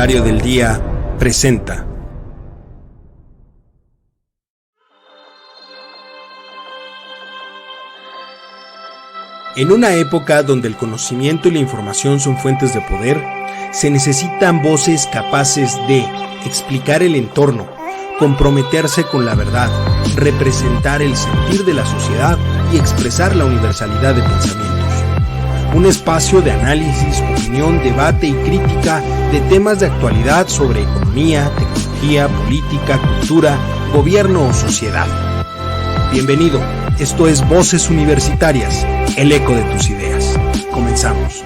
Universitario del Día presenta. En una época donde el conocimiento y la información son fuentes de poder, se necesitan voces capaces de explicar el entorno, comprometerse con la verdad, representar el sentir de la sociedad y expresar la universalidad de pensamientos. Un espacio de análisis, opinión, debate y crítica de temas de actualidad sobre economía, tecnología, política, cultura, gobierno o sociedad. Bienvenido, esto es Voces Universitarias, el eco de tus ideas. Comenzamos.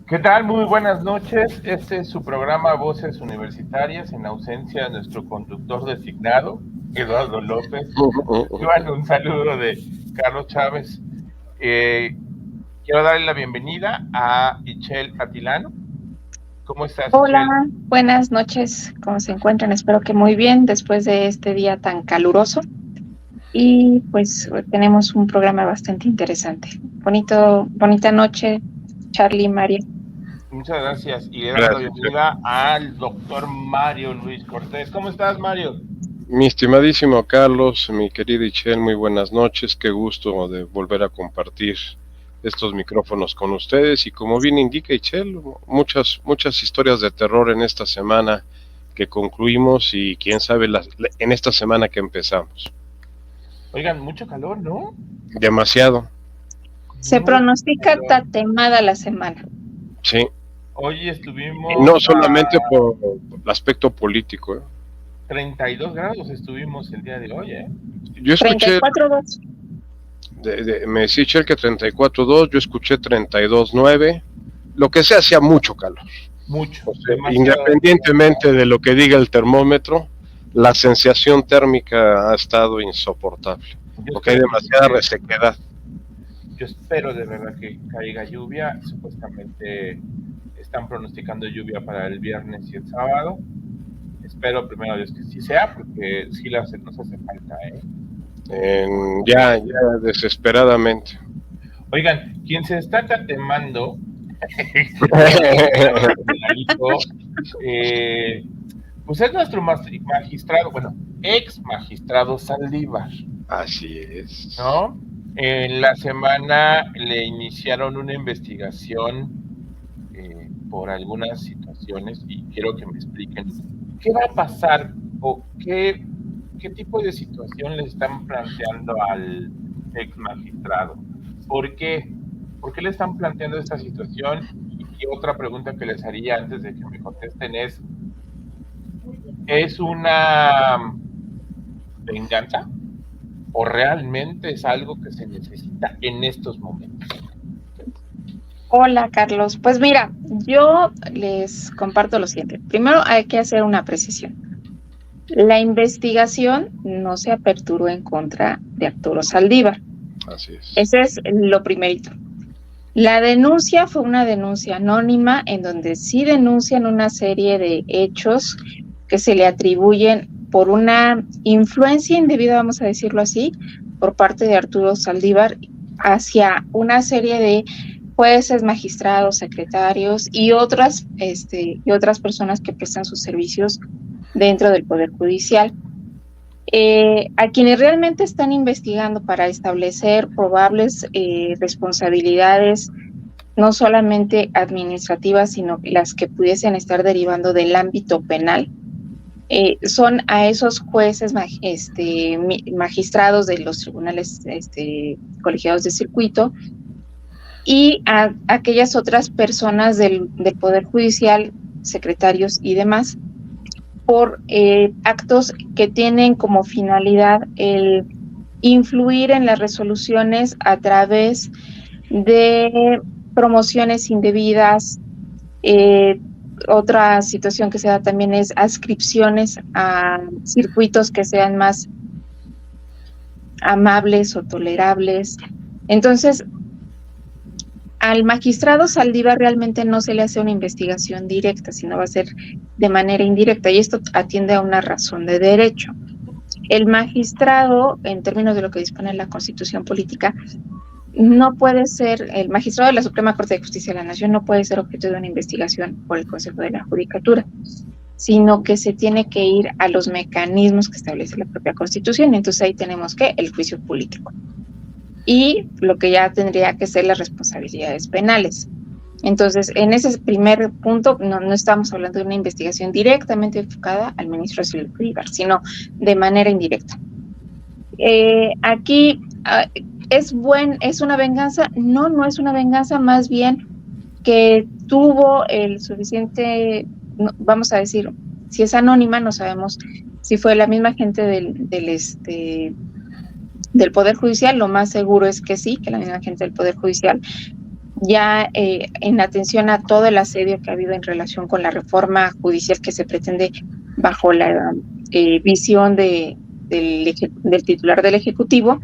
¿Qué tal? Muy buenas noches. Este es su programa Voces Universitarias en ausencia de nuestro conductor designado, Eduardo López. Igual un saludo de Carlos Chávez. Quiero darle la bienvenida a Itzel Atilano. ¿Cómo estás, Hola, Itzel? buenas noches. ¿Cómo se encuentran? Espero que muy bien después de este día tan caluroso. Y pues tenemos un programa bastante interesante. Bonita noche, Charlie, María. Muchas gracias. Y le damos la bienvenida al doctor Mario Luis Cortés. ¿Cómo estás, Mario? Mi estimadísimo Carlos, mi querida Itzel, muy buenas noches. Qué gusto de volver a compartir estos micrófonos con ustedes. Y como bien indica Itzel, muchas historias de terror en esta semana que concluimos y quién sabe en esta semana que empezamos. Oigan, mucho calor, ¿no? Demasiado. Se pronostica tatemada la semana. Sí. Hoy estuvimos... Y no solamente por el aspecto político. 32 grados estuvimos el día de hoy, ¿eh? Yo escuché... 34,2. Me decía Itzel que 34,2, yo escuché 32,9. Lo que sea, hacía mucho calor. Mucho. O sea, independientemente de lo que diga el termómetro, la sensación térmica ha estado insoportable. Porque hay demasiada resequedad. Yo espero de verdad que caiga lluvia. Supuestamente están pronosticando lluvia para el viernes y el sábado. Espero primero Dios que sí sea, porque sí nos hace falta, Ya desesperadamente. Oigan, quien se está tatemando pues es nuestro magistrado, ex magistrado Saldívar. Así es. ¿No? En la semana le iniciaron una investigación por algunas situaciones y quiero que me expliquen qué va a pasar o qué tipo de situación le están planteando al ex magistrado. ¿Por qué? ¿Por qué le están planteando esta situación? Y otra pregunta que les haría antes de que me contesten ¿es una venganza o realmente es algo que se necesita en estos momentos? Hola, Carlos. Pues mira, yo les comparto lo siguiente. Primero hay que hacer una precisión. La investigación no se aperturó en contra de Arturo Saldívar. Así es. Ese es lo primerito. La denuncia fue una denuncia anónima en donde sí denuncian una serie de hechos que se le atribuyen por una influencia indebida, vamos a decirlo así, por parte de Arturo Saldívar hacia una serie de jueces, magistrados, secretarios y otras personas que prestan sus servicios dentro del Poder Judicial. A quienes realmente están investigando para establecer probables responsabilidades, no solamente administrativas, sino las que pudiesen estar derivando del ámbito penal, son a esos jueces magistrados de los tribunales colegiados de circuito y a aquellas otras personas del Poder Judicial, secretarios y demás, por actos que tienen como finalidad el influir en las resoluciones a través de promociones indebidas. Otra situación que se da también es adscripciones a circuitos que sean más amables o tolerables. Entonces, al magistrado Saldívar realmente no se le hace una investigación directa, sino va a ser de manera indirecta, y esto atiende a una razón de derecho. El magistrado, en términos de lo que dispone la Constitución Política, no puede ser, el magistrado de la Suprema Corte de Justicia de la Nación no puede ser objeto de una investigación por el Consejo de la Judicatura, sino que se tiene que ir a los mecanismos que establece la propia Constitución. Entonces ahí tenemos que el juicio político y lo que ya tendría que ser las responsabilidades penales. Entonces, en ese primer punto no estamos hablando de una investigación directamente enfocada al ministro Silvio Ibar, sino de manera indirecta. Aquí es una venganza. No es una venganza, más bien que tuvo el suficiente, vamos a decir, si es anónima, no sabemos si fue la misma gente del Poder Judicial. Lo más seguro es que sí, que la misma gente del Poder Judicial, ya en atención a todo el asedio que ha habido en relación con la reforma judicial que se pretende bajo la visión del titular del Ejecutivo,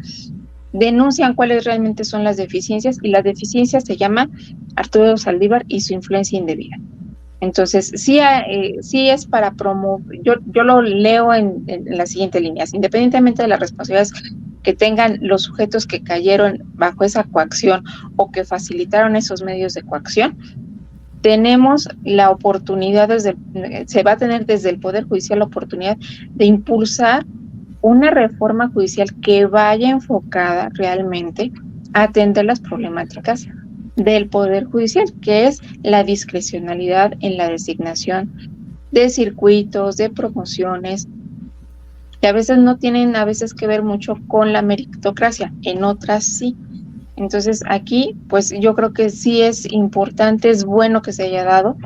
denuncian cuáles realmente son las deficiencias, y las deficiencias se llama Arturo Saldívar y su influencia indebida. Entonces, sí es para promover, yo lo leo en las siguientes líneas: independientemente de las responsabilidades que tengan los sujetos que cayeron bajo esa coacción o que facilitaron esos medios de coacción, tenemos la oportunidad, se va a tener desde el Poder Judicial la oportunidad de impulsar una reforma judicial que vaya enfocada realmente a atender las problemáticas del Poder Judicial, que es la discrecionalidad en la designación de circuitos, de promociones, que a veces no tienen que ver mucho con la meritocracia, en otras sí. Entonces aquí, pues yo creo que sí es importante, es bueno que se haya dado,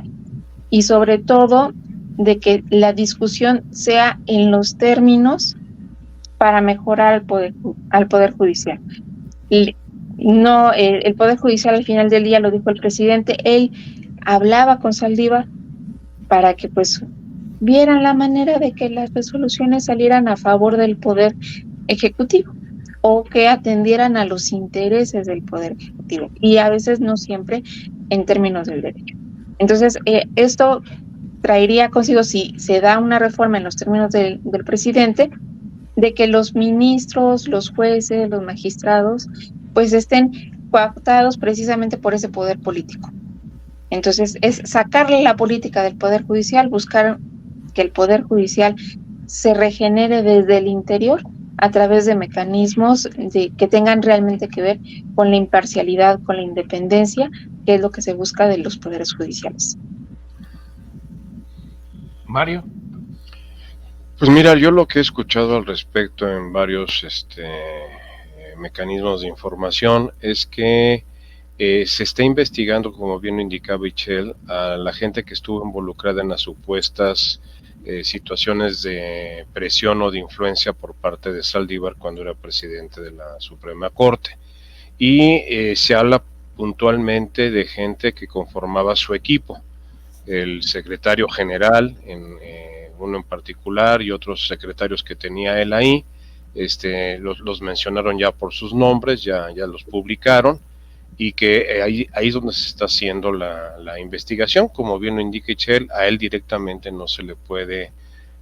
y sobre todo de que la discusión sea en los términos para mejorar al poder Judicial. No, el Poder Judicial, al final del día, lo dijo el presidente, él hablaba con Saldívar para que pues vieran la manera de que las resoluciones salieran a favor del Poder Ejecutivo o que atendieran a los intereses del Poder Ejecutivo, y a veces no siempre en términos del derecho. Entonces, esto traería consigo, si se da una reforma en los términos del presidente, de que los ministros, los jueces, los magistrados, pues estén cooptados precisamente por ese poder político. Entonces, es sacarle la política del Poder Judicial, buscar que el Poder Judicial se regenere desde el interior a través de mecanismos que tengan realmente que ver con la imparcialidad, con la independencia, que es lo que se busca de los poderes judiciales. Mario. Pues mira, yo lo que he escuchado al respecto en varios mecanismos de información es que se está investigando, como bien lo indicaba Ichel, a la gente que estuvo involucrada en las supuestas situaciones de presión o de influencia por parte de Saldívar cuando era presidente de la Suprema Corte. Y se habla puntualmente de gente que conformaba su equipo, el secretario general, uno en particular, y otros secretarios que tenía él ahí. Los mencionaron ya por sus nombres, ya los publicaron, y que ahí es donde se está haciendo la investigación. Como bien lo indica Ichel, a él directamente no se le puede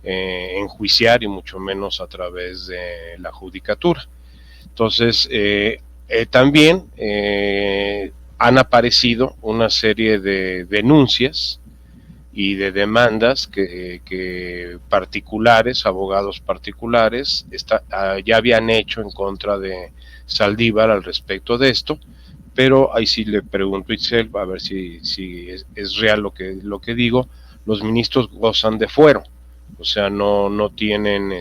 enjuiciar, y mucho menos a través de la judicatura. Entonces, también han aparecido una serie de denuncias y de demandas que particulares, abogados particulares, ya habían hecho en contra de Saldívar al respecto de esto. Pero ahí sí le pregunto a Ichel, a ver si es real lo que digo. Los ministros gozan de fuero, o sea, no tienen,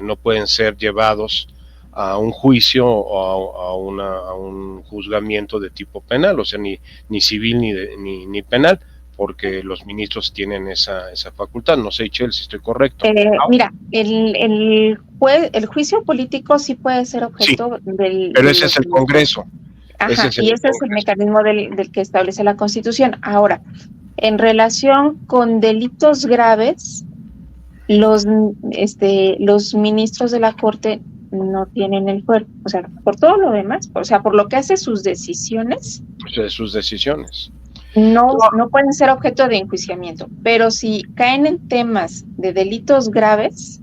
no pueden ser llevados a un juicio o a un juzgamiento de tipo penal, o sea, ni civil ni penal, porque los ministros tienen esa facultad. No sé, Ichel, si estoy correcto. Mira, el juicio político sí puede ser objeto del... Pero ese es el Congreso. Ajá, ese es el mecanismo del que establece la Constitución. Ahora, en relación con delitos graves, los ministros de la Corte no tienen el fuero. O sea, por todo lo demás, o sea, por lo que hace sus decisiones. No pueden ser objeto de enjuiciamiento. Pero si caen en temas de delitos graves,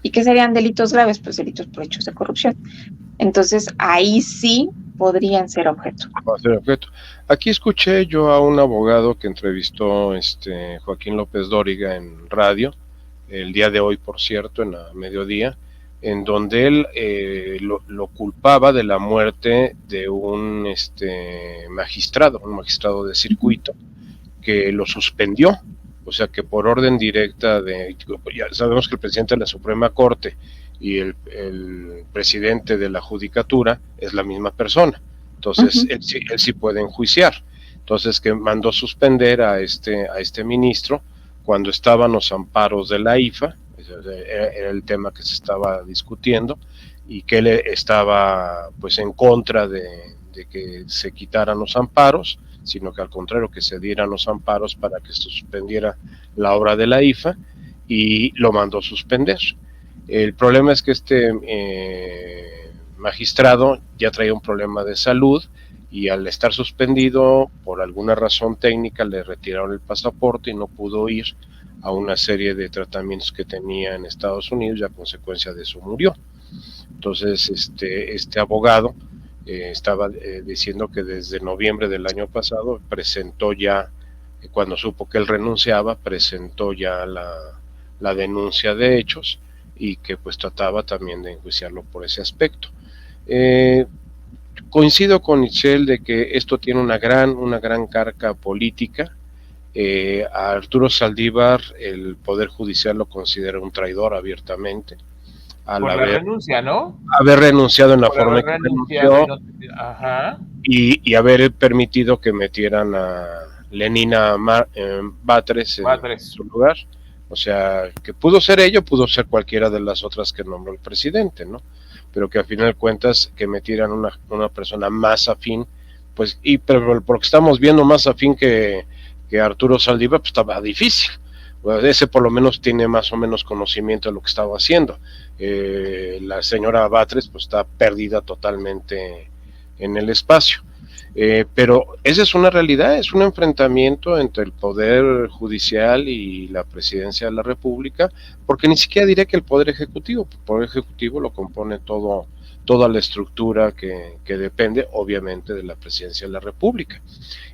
¿y qué serían delitos graves? Pues delitos por hechos de corrupción. Entonces, ahí sí podrían ser objeto. Va a ser objeto. Aquí escuché yo a un abogado que entrevistó Joaquín López Dóriga en radio, el día de hoy, por cierto, en la mediodía, en donde él lo culpaba de la muerte de un magistrado de circuito, que lo suspendió, o sea que por orden directa ya sabemos que el presidente de la Suprema Corte y el presidente de la Judicatura es la misma persona, entonces él sí puede enjuiciar, entonces que mandó suspender a este ministro cuando estaban los amparos de la IFA, era el tema que se estaba discutiendo, y que él estaba pues en contra de que se quitaran los amparos, sino que al contrario, que se dieran los amparos para que se suspendiera la obra de la IFA, y lo mandó suspender. El problema es que magistrado ya traía un problema de salud, y al estar suspendido, por alguna razón técnica, le retiraron el pasaporte y no pudo ir a una serie de tratamientos que tenía en Estados Unidos, y a consecuencia de eso murió. Entonces, este abogado estaba diciendo que desde noviembre del año pasado presentó ya, cuando supo que él renunciaba, presentó ya la denuncia de hechos, y que pues trataba también de enjuiciarlo por ese aspecto. Coincido con Michelle de que esto tiene una gran carga política. A Arturo Saldívar el Poder Judicial lo considera un traidor abiertamente. Por la renuncia, ¿no? Haber renunciado en la forma que renunció, y haber permitido que metieran a Lenina Batres en su lugar. O sea, que pudo ser ello, pudo ser cualquiera de las otras que nombró el presidente, ¿no? Pero que al final de cuentas que metieran una persona más afín, pues, pero porque estamos viendo más afín que Arturo Saldívar, pues estaba difícil. Bueno, ese por lo menos tiene más o menos conocimiento de lo que estaba haciendo. La señora Batres pues está perdida totalmente en el espacio. Pero esa es una realidad, es un enfrentamiento entre el Poder Judicial y la Presidencia de la República, porque ni siquiera diré que el Poder Ejecutivo lo compone toda la estructura que depende obviamente de la Presidencia de la República.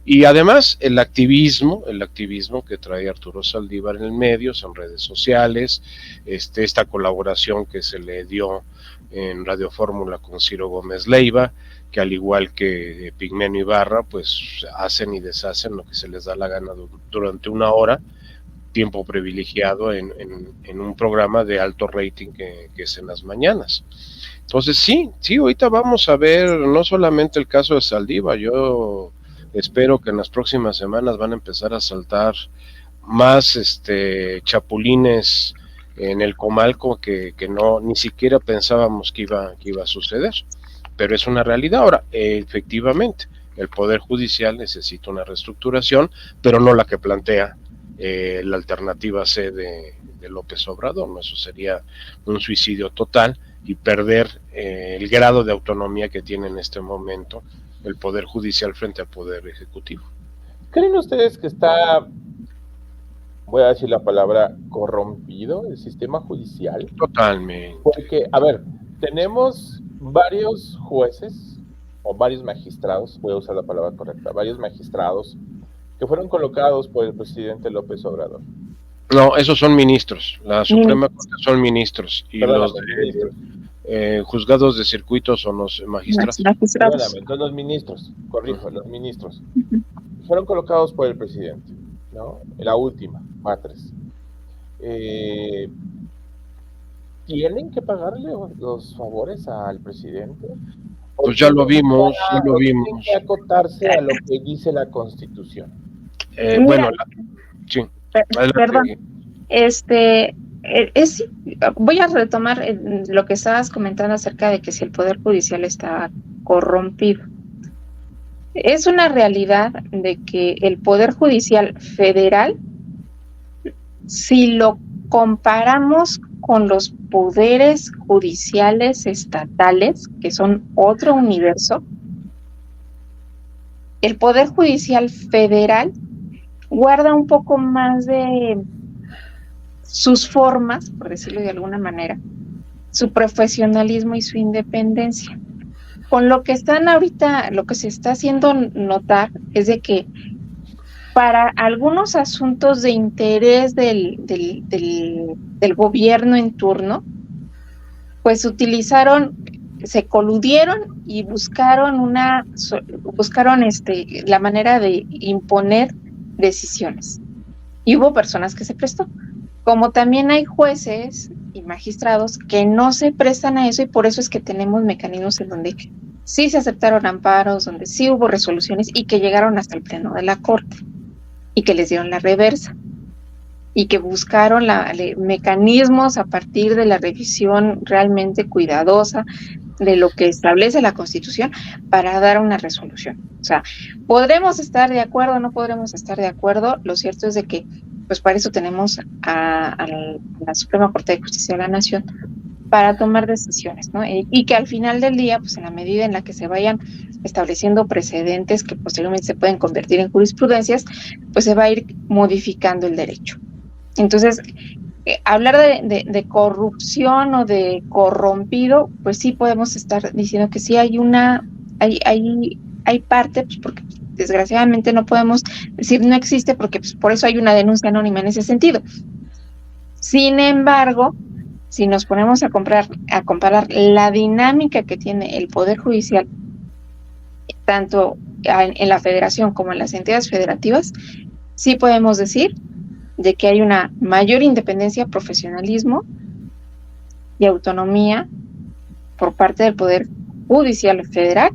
Y además el activismo que trae Arturo Saldívar en medios, en redes sociales, esta colaboración que se le dio en Radio Fórmula con Ciro Gómez Leiva, que al igual que Pigmenio Ibarra, pues hacen y deshacen lo que se les da la gana durante una hora, tiempo privilegiado en un programa de alto rating que es en las mañanas. Entonces sí, ahorita vamos a ver no solamente el caso de Saldívar, yo espero que en las próximas semanas van a empezar a saltar más chapulines en el comalco que no ni siquiera pensábamos que iba a suceder, pero es una realidad. Ahora, efectivamente, el Poder Judicial necesita una reestructuración, pero no la que plantea la alternativa C de López Obrador, ¿no? Eso sería un suicidio total y perder el grado de autonomía que tiene en este momento el Poder Judicial frente al Poder Ejecutivo. ¿Creen ustedes que está, voy a decir la palabra, corrompido el sistema judicial? Totalmente. Porque, a ver, tenemos varios jueces o varios magistrados, voy a usar la palabra correcta, varios magistrados que fueron colocados por el presidente López Obrador. No, esos son ministros, la Suprema Corte son ministros, y los juzgados de circuito son los magistrados. Entonces los ministros, corrijo, los ministros fueron colocados por el presidente, ¿no? La última, Batres. ¿Tienen que pagarle los favores al presidente? Pues ya lo vimos, Tienen que acotarse a lo que dice la Constitución. Bueno, sí. Perdón, voy a retomar lo que estabas comentando acerca de que si el Poder Judicial está corrompido. Es una realidad de que el Poder Judicial federal, si lo comparamos con los poderes judiciales estatales, que son otro universo, el Poder Judicial federal guarda un poco más de sus formas, por decirlo de alguna manera, su profesionalismo y su independencia. con lo que están ahorita, lo que se está haciendo notar es de que para algunos asuntos de interés del gobierno en turno, pues se coludieron y buscaron la manera de imponer decisiones. Y hubo personas que se prestó. Como también hay jueces y magistrados que no se prestan a eso, y por eso es que tenemos mecanismos en donde sí se aceptaron amparos, donde sí hubo resoluciones y que llegaron hasta el pleno de la Corte y que les dieron la reversa y que buscaron mecanismos a partir de la revisión realmente cuidadosa de lo que establece la Constitución para dar una resolución. O sea, podremos estar de acuerdo, no podremos estar de acuerdo. Lo cierto es de que, pues para eso tenemos a la Suprema Corte de Justicia de la Nación para tomar decisiones, ¿no? Y que al final del día, pues en la medida en la que se vayan estableciendo precedentes que posteriormente se pueden convertir en jurisprudencias, pues se va a ir modificando el derecho. Entonces, hablar de corrupción o de corrompido, pues sí podemos estar diciendo que sí hay parte, pues porque desgraciadamente no podemos decir no existe, porque pues por eso hay una denuncia anónima en ese sentido. Sin embargo, si nos ponemos a comparar la dinámica que tiene el Poder Judicial, tanto en la Federación como en las entidades federativas, sí podemos decir de que hay una mayor independencia, profesionalismo y autonomía por parte del Poder Judicial Federal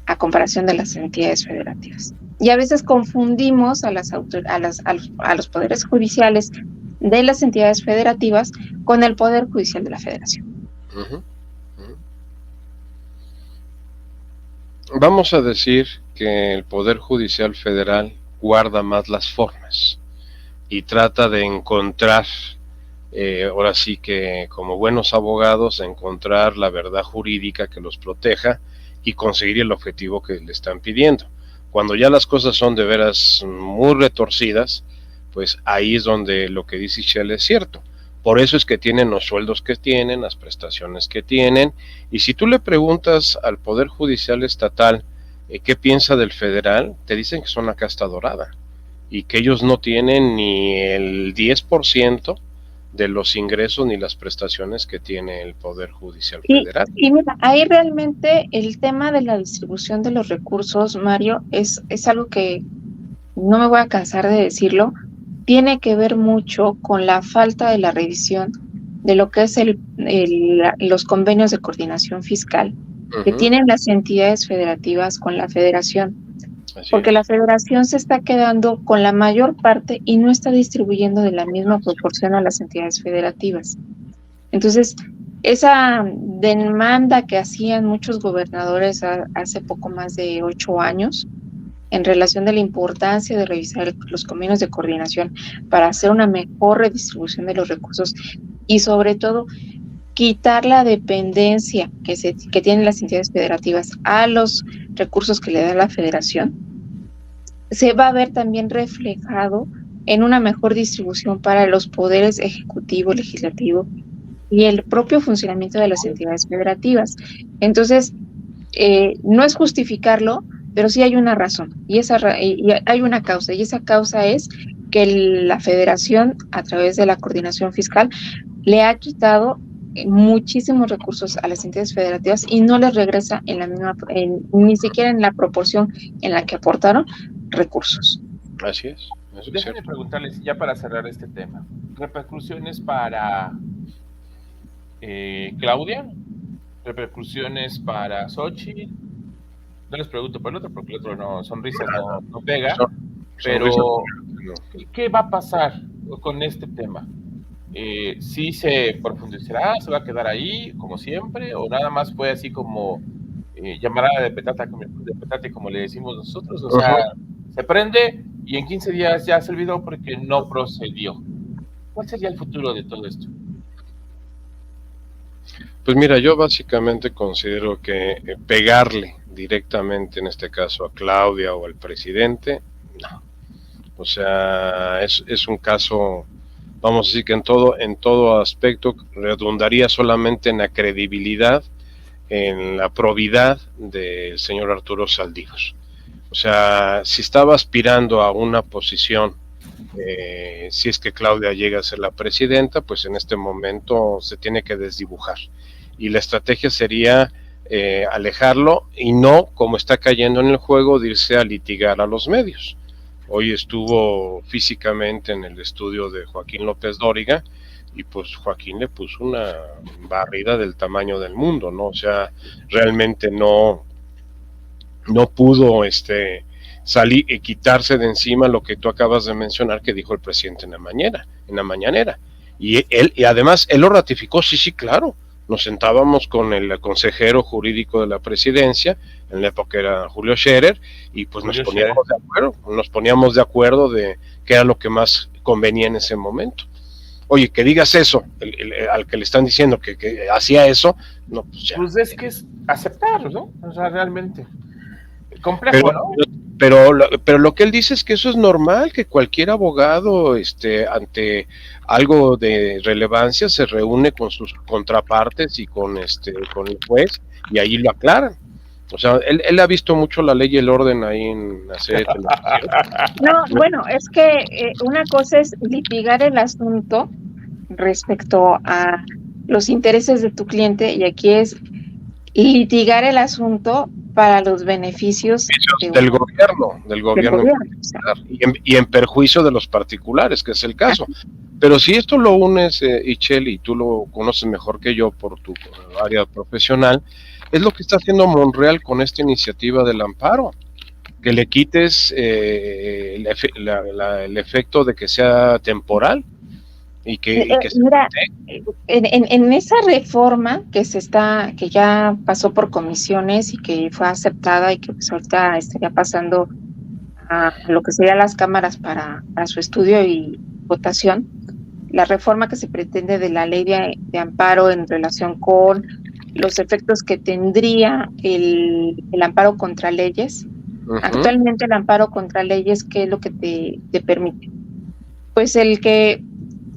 a comparación de las entidades federativas. Y a veces confundimos a los poderes judiciales de las entidades federativas con el Poder Judicial de la Federación. Vamos a decir que el Poder Judicial Federal guarda más las formas y trata de encontrar, ahora sí que como buenos abogados, encontrar la verdad jurídica que los proteja y conseguir el objetivo que le están pidiendo. Cuando ya las cosas son de veras muy retorcidas, pues ahí es donde lo que dice Shell es cierto. Por eso es que tienen los sueldos que tienen, las prestaciones que tienen, y si tú le preguntas al Poder Judicial Estatal qué piensa del federal, te dicen que son la casta dorada y que ellos no tienen ni el 10% de los ingresos ni las prestaciones que tiene el Poder Judicial Federal. Y mira, ahí realmente el tema de la distribución de los recursos, Mario, es algo que no me voy a cansar de decirlo, tiene que ver mucho con la falta de la revisión de lo que es los convenios de coordinación fiscal que tienen las entidades federativas con la federación. Porque la federación se está quedando con la mayor parte y no está distribuyendo de la misma proporción a las entidades federativas. Entonces, esa demanda que hacían muchos gobernadores hace poco más de 8 años, en relación de la importancia de revisar los convenios de coordinación para hacer una mejor redistribución de los recursos y sobre todo quitar la dependencia que tienen las entidades federativas a los recursos que le da la federación, se va a ver también reflejado en una mejor distribución para los poderes ejecutivo, legislativo y el propio funcionamiento de las entidades federativas. Entonces, no es justificarlo, pero sí hay una razón y hay una causa, y esa causa es que la federación, a través de la coordinación fiscal, le ha quitado muchísimos recursos a las entidades federativas y no les regresa ni siquiera en la proporción en la que aportaron recursos. Así es. Déjenme preguntarles, ya para cerrar este tema, repercusiones para Claudia, repercusiones para Xochitl. No les pregunto por el otro, porque el otro no, sonrisas no pega, pero ¿qué va a pasar con este tema? ¿Sí se profundizará, se va a quedar ahí, como siempre, o nada más fue así como llamarada de petate, como le decimos nosotros? O sea, se prende y en 15 días ya se olvidó porque no procedió. ¿Cuál sería el futuro de todo esto? Pues mira, yo básicamente considero que pegarle directamente, en este caso a Claudia o al presidente, no. O sea, es un caso, vamos a decir que en todo aspecto redundaría solamente en la credibilidad en la probidad del señor Arturo Saldívar. O sea, si estaba aspirando a una posición, si es que Claudia llega a ser la presidenta, pues en este momento se tiene que desdibujar. Y la estrategia sería alejarlo y no, como está cayendo en el juego, de irse a litigar a los medios. Hoy estuvo físicamente en el estudio de Joaquín López Dóriga y pues Joaquín le puso una barrida del tamaño del mundo, ¿no? O sea, realmente no pudo salir y quitarse de encima lo que tú acabas de mencionar que dijo el presidente en la mañanera. Y además él lo ratificó, sí, claro. Nos sentábamos con el consejero jurídico de la presidencia, en la época era Julio Scherer, y pues nos poníamos de acuerdo de qué era lo que más convenía en ese momento. Oye, que digas eso, al que le están diciendo que hacía eso, no, pues ya. Pues es que es aceptar, ¿no? O sea, realmente. Complejo, ¿no? Pero lo que él dice es que eso es normal, que cualquier abogado ante algo de relevancia se reúne con sus contrapartes y con el juez y ahí lo aclaran. O sea, él ha visto mucho la ley y el orden ahí en la serie de televisión. No, bueno, es que una cosa es litigar el asunto respecto a los intereses de tu cliente y aquí es litigar el asunto para los beneficios del gobierno, o sea. y en perjuicio de los particulares, que es el caso. Pero si esto lo unes, Ichel, y tú lo conoces mejor que yo por tu área profesional, es lo que está haciendo Monreal con esta iniciativa del amparo, que le quites el efecto de que sea temporal. Mira, en esa reforma que ya pasó por comisiones y que fue aceptada y que pues ahorita estaría pasando a lo que serían las cámaras para su estudio y votación, la reforma que se pretende de la ley de amparo en relación con los efectos que tendría el amparo contra leyes. Uh-huh. Actualmente el amparo contra leyes, ¿qué es lo que te permite? Pues el que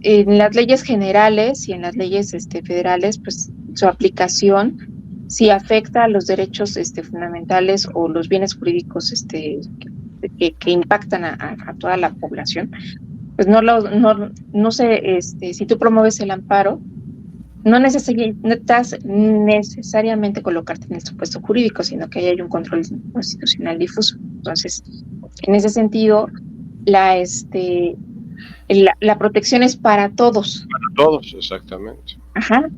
en las leyes generales y en las leyes federales, pues su aplicación, si afecta a los derechos fundamentales o los bienes jurídicos que impactan a toda la población, pues no sé, si tú promueves el amparo, no necesitas necesariamente colocarte en el supuesto jurídico, sino que hay un control constitucional difuso. Entonces, en ese sentido, la protección es para todos. Para todos, exactamente. Ajá.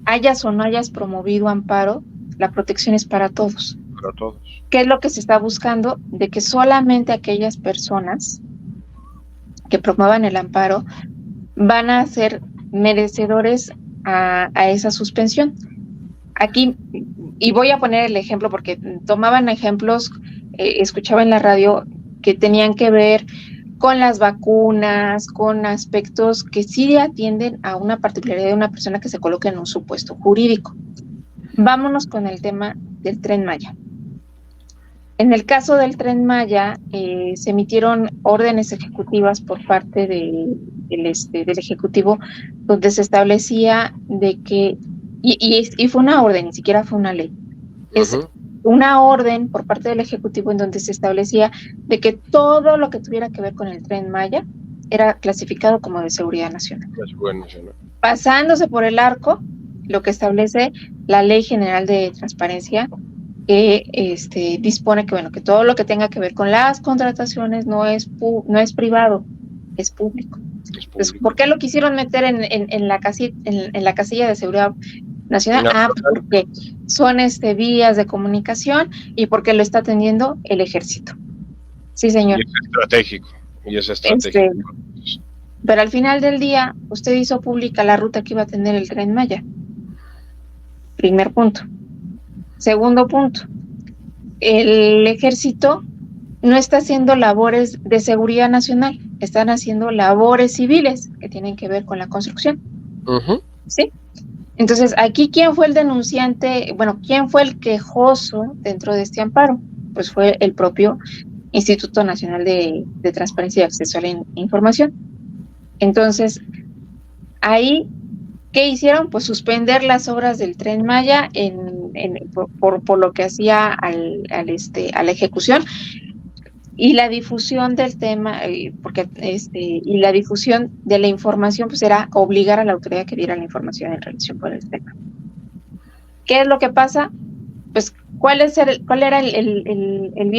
Hayas o no hayas promovido amparo, la protección es para todos. Para todos. ¿Qué es lo que se está buscando? De que solamente aquellas personas que promuevan el amparo van a ser merecedores a esa suspensión. Aquí, y voy a poner el ejemplo porque tomaban ejemplos, escuchaba en la radio que tenían que ver con las vacunas, con aspectos que sí atienden a una particularidad de una persona que se coloca en un supuesto jurídico. Vámonos con el tema del Tren Maya. En el caso del Tren Maya, se emitieron órdenes ejecutivas por parte del Ejecutivo, donde se establecía de que, y fue una orden, ni siquiera fue una ley, es una orden por parte del Ejecutivo en donde se establecía de que todo lo que tuviera que ver con el Tren Maya era clasificado como de seguridad nacional. Es bueno, ¿no? Pasándose por el arco, lo que establece la Ley General de Transparencia, que dispone que, bueno, que todo lo que tenga que ver con las contrataciones no es privado, es público. Entonces, ¿por qué lo quisieron meter en la casilla de seguridad nacional? Porque son vías de comunicación y porque lo está atendiendo el ejército. Sí, señor. Y es estratégico. Pero al final del día, usted hizo pública la ruta que iba a tener el Tren Maya. Primer punto. Segundo punto, el ejército no está haciendo labores de seguridad nacional, están haciendo labores civiles que tienen que ver con la construcción. Uh-huh. ¿Sí? Entonces, aquí, ¿quién fue el denunciante? Bueno, ¿quién fue el quejoso dentro de este amparo? Pues fue el propio Instituto Nacional de Transparencia y Acceso a la Información. Entonces, ahí, ¿qué hicieron? Pues suspender las obras del Tren Maya en por lo que hacía a la ejecución y la difusión del tema, porque y la difusión de la información, pues era obligar a la autoridad que diera la información en relación con el tema. ¿Qué es lo que pasa? Pues, ¿cuál era el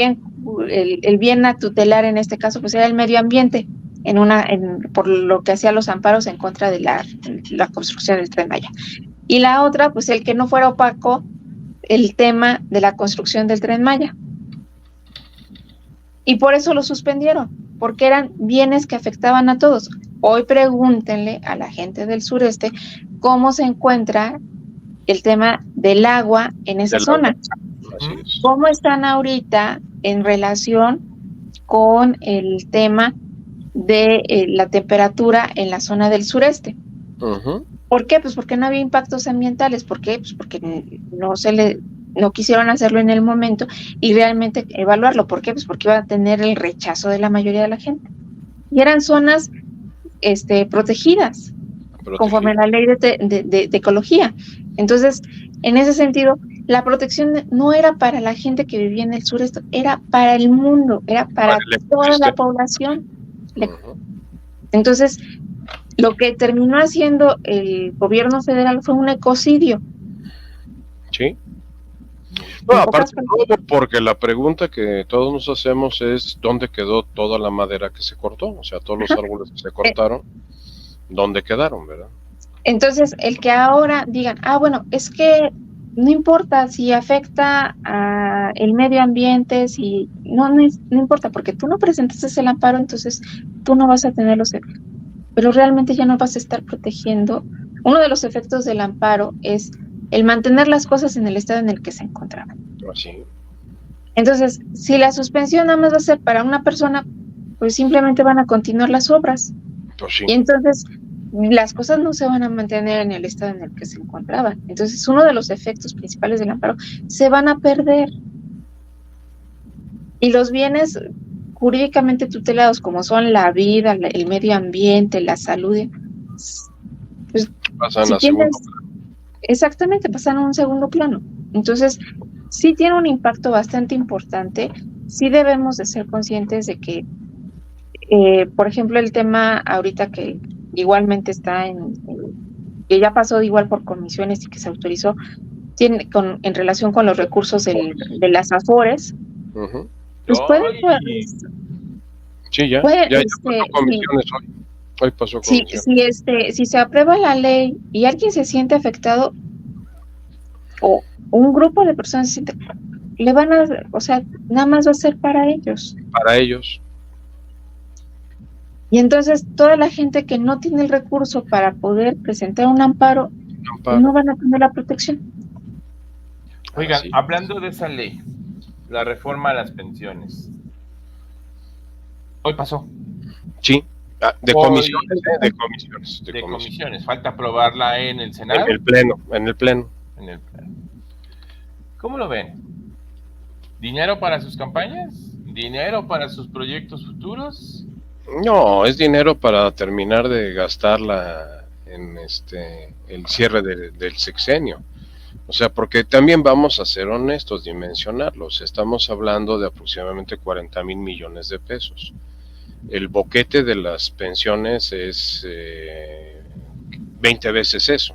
bien a tutelar en este caso? Pues era el medio ambiente, por lo que hacía los amparos en contra de la construcción del Tren Maya. Y la otra, pues el que no fuera opaco el tema de la construcción del Tren Maya. Y por eso lo suspendieron, porque eran bienes que afectaban a todos. Hoy pregúntenle a la gente del sureste cómo se encuentra el tema del agua en esa zona. ¿Cómo están ahorita en relación con el tema de la temperatura en la zona del sureste? Uh-huh. ¿Por qué? Pues porque no había impactos ambientales. ¿Por qué? Pues porque no quisieron hacerlo en el momento y realmente evaluarlo. ¿Por qué? Pues porque iba a tener el rechazo de la mayoría de la gente. Y eran zonas protegidas, conforme a la ley de ecología. Entonces, en ese sentido, la protección no era para la gente que vivía en el sureste, era para el mundo, era para toda la población. Uh-huh. Entonces, lo que terminó haciendo el gobierno federal fue un ecocidio. Sí. No, aparte de todo, porque la pregunta que todos nos hacemos es ¿dónde quedó toda la madera que se cortó? O sea, todos los árboles que se cortaron, ¿dónde quedaron, verdad? Entonces, el que ahora digan, bueno, es que no importa si afecta a el medio ambiente, si no importa, porque tú no presentaste el amparo, entonces tú no vas a tener los efectos. Pero realmente ya no vas a estar protegiendo. Uno de los efectos del amparo es el mantener las cosas en el estado en el que se encontraban. Así. Entonces, si la suspensión nada más va a ser para una persona, pues simplemente van a continuar las obras. Pues sí. Y entonces las cosas no se van a mantener en el estado en el que se encontraban. Entonces, uno de los efectos principales del amparo se van a perder. Y los bienes jurídicamente tutelados, como son la vida, el medio ambiente, la salud, pues pasan a segundo plano. Exactamente, pasan a un segundo plano. Entonces, sí tiene un impacto bastante importante. Sí debemos de ser conscientes de que, por ejemplo, el tema ahorita que igualmente está que ya pasó igual por comisiones y que se autorizó, en relación con los recursos de las AFORES, uh-huh. Pues sí, ya pasó comisiones hoy pasó comisiones. Si se aprueba la ley y alguien se siente afectado o un grupo de personas se siente, le van a, o sea, nada más va a ser para ellos. Para ellos. Y entonces toda la gente que no tiene el recurso para poder presentar un amparo, no van a tener la protección. Oigan, hablando de esa ley, la reforma a las pensiones. Hoy pasó. Sí, de comisiones. Falta aprobarla en el Senado. En el pleno. ¿Cómo lo ven? ¿Dinero para sus campañas? ¿Dinero para sus proyectos futuros? No, es dinero para terminar de gastarla en el cierre del sexenio. O sea, porque también vamos a ser honestos, dimensionarlos. Estamos hablando de aproximadamente 40,000 millones de pesos. El boquete de las pensiones es 20 veces eso.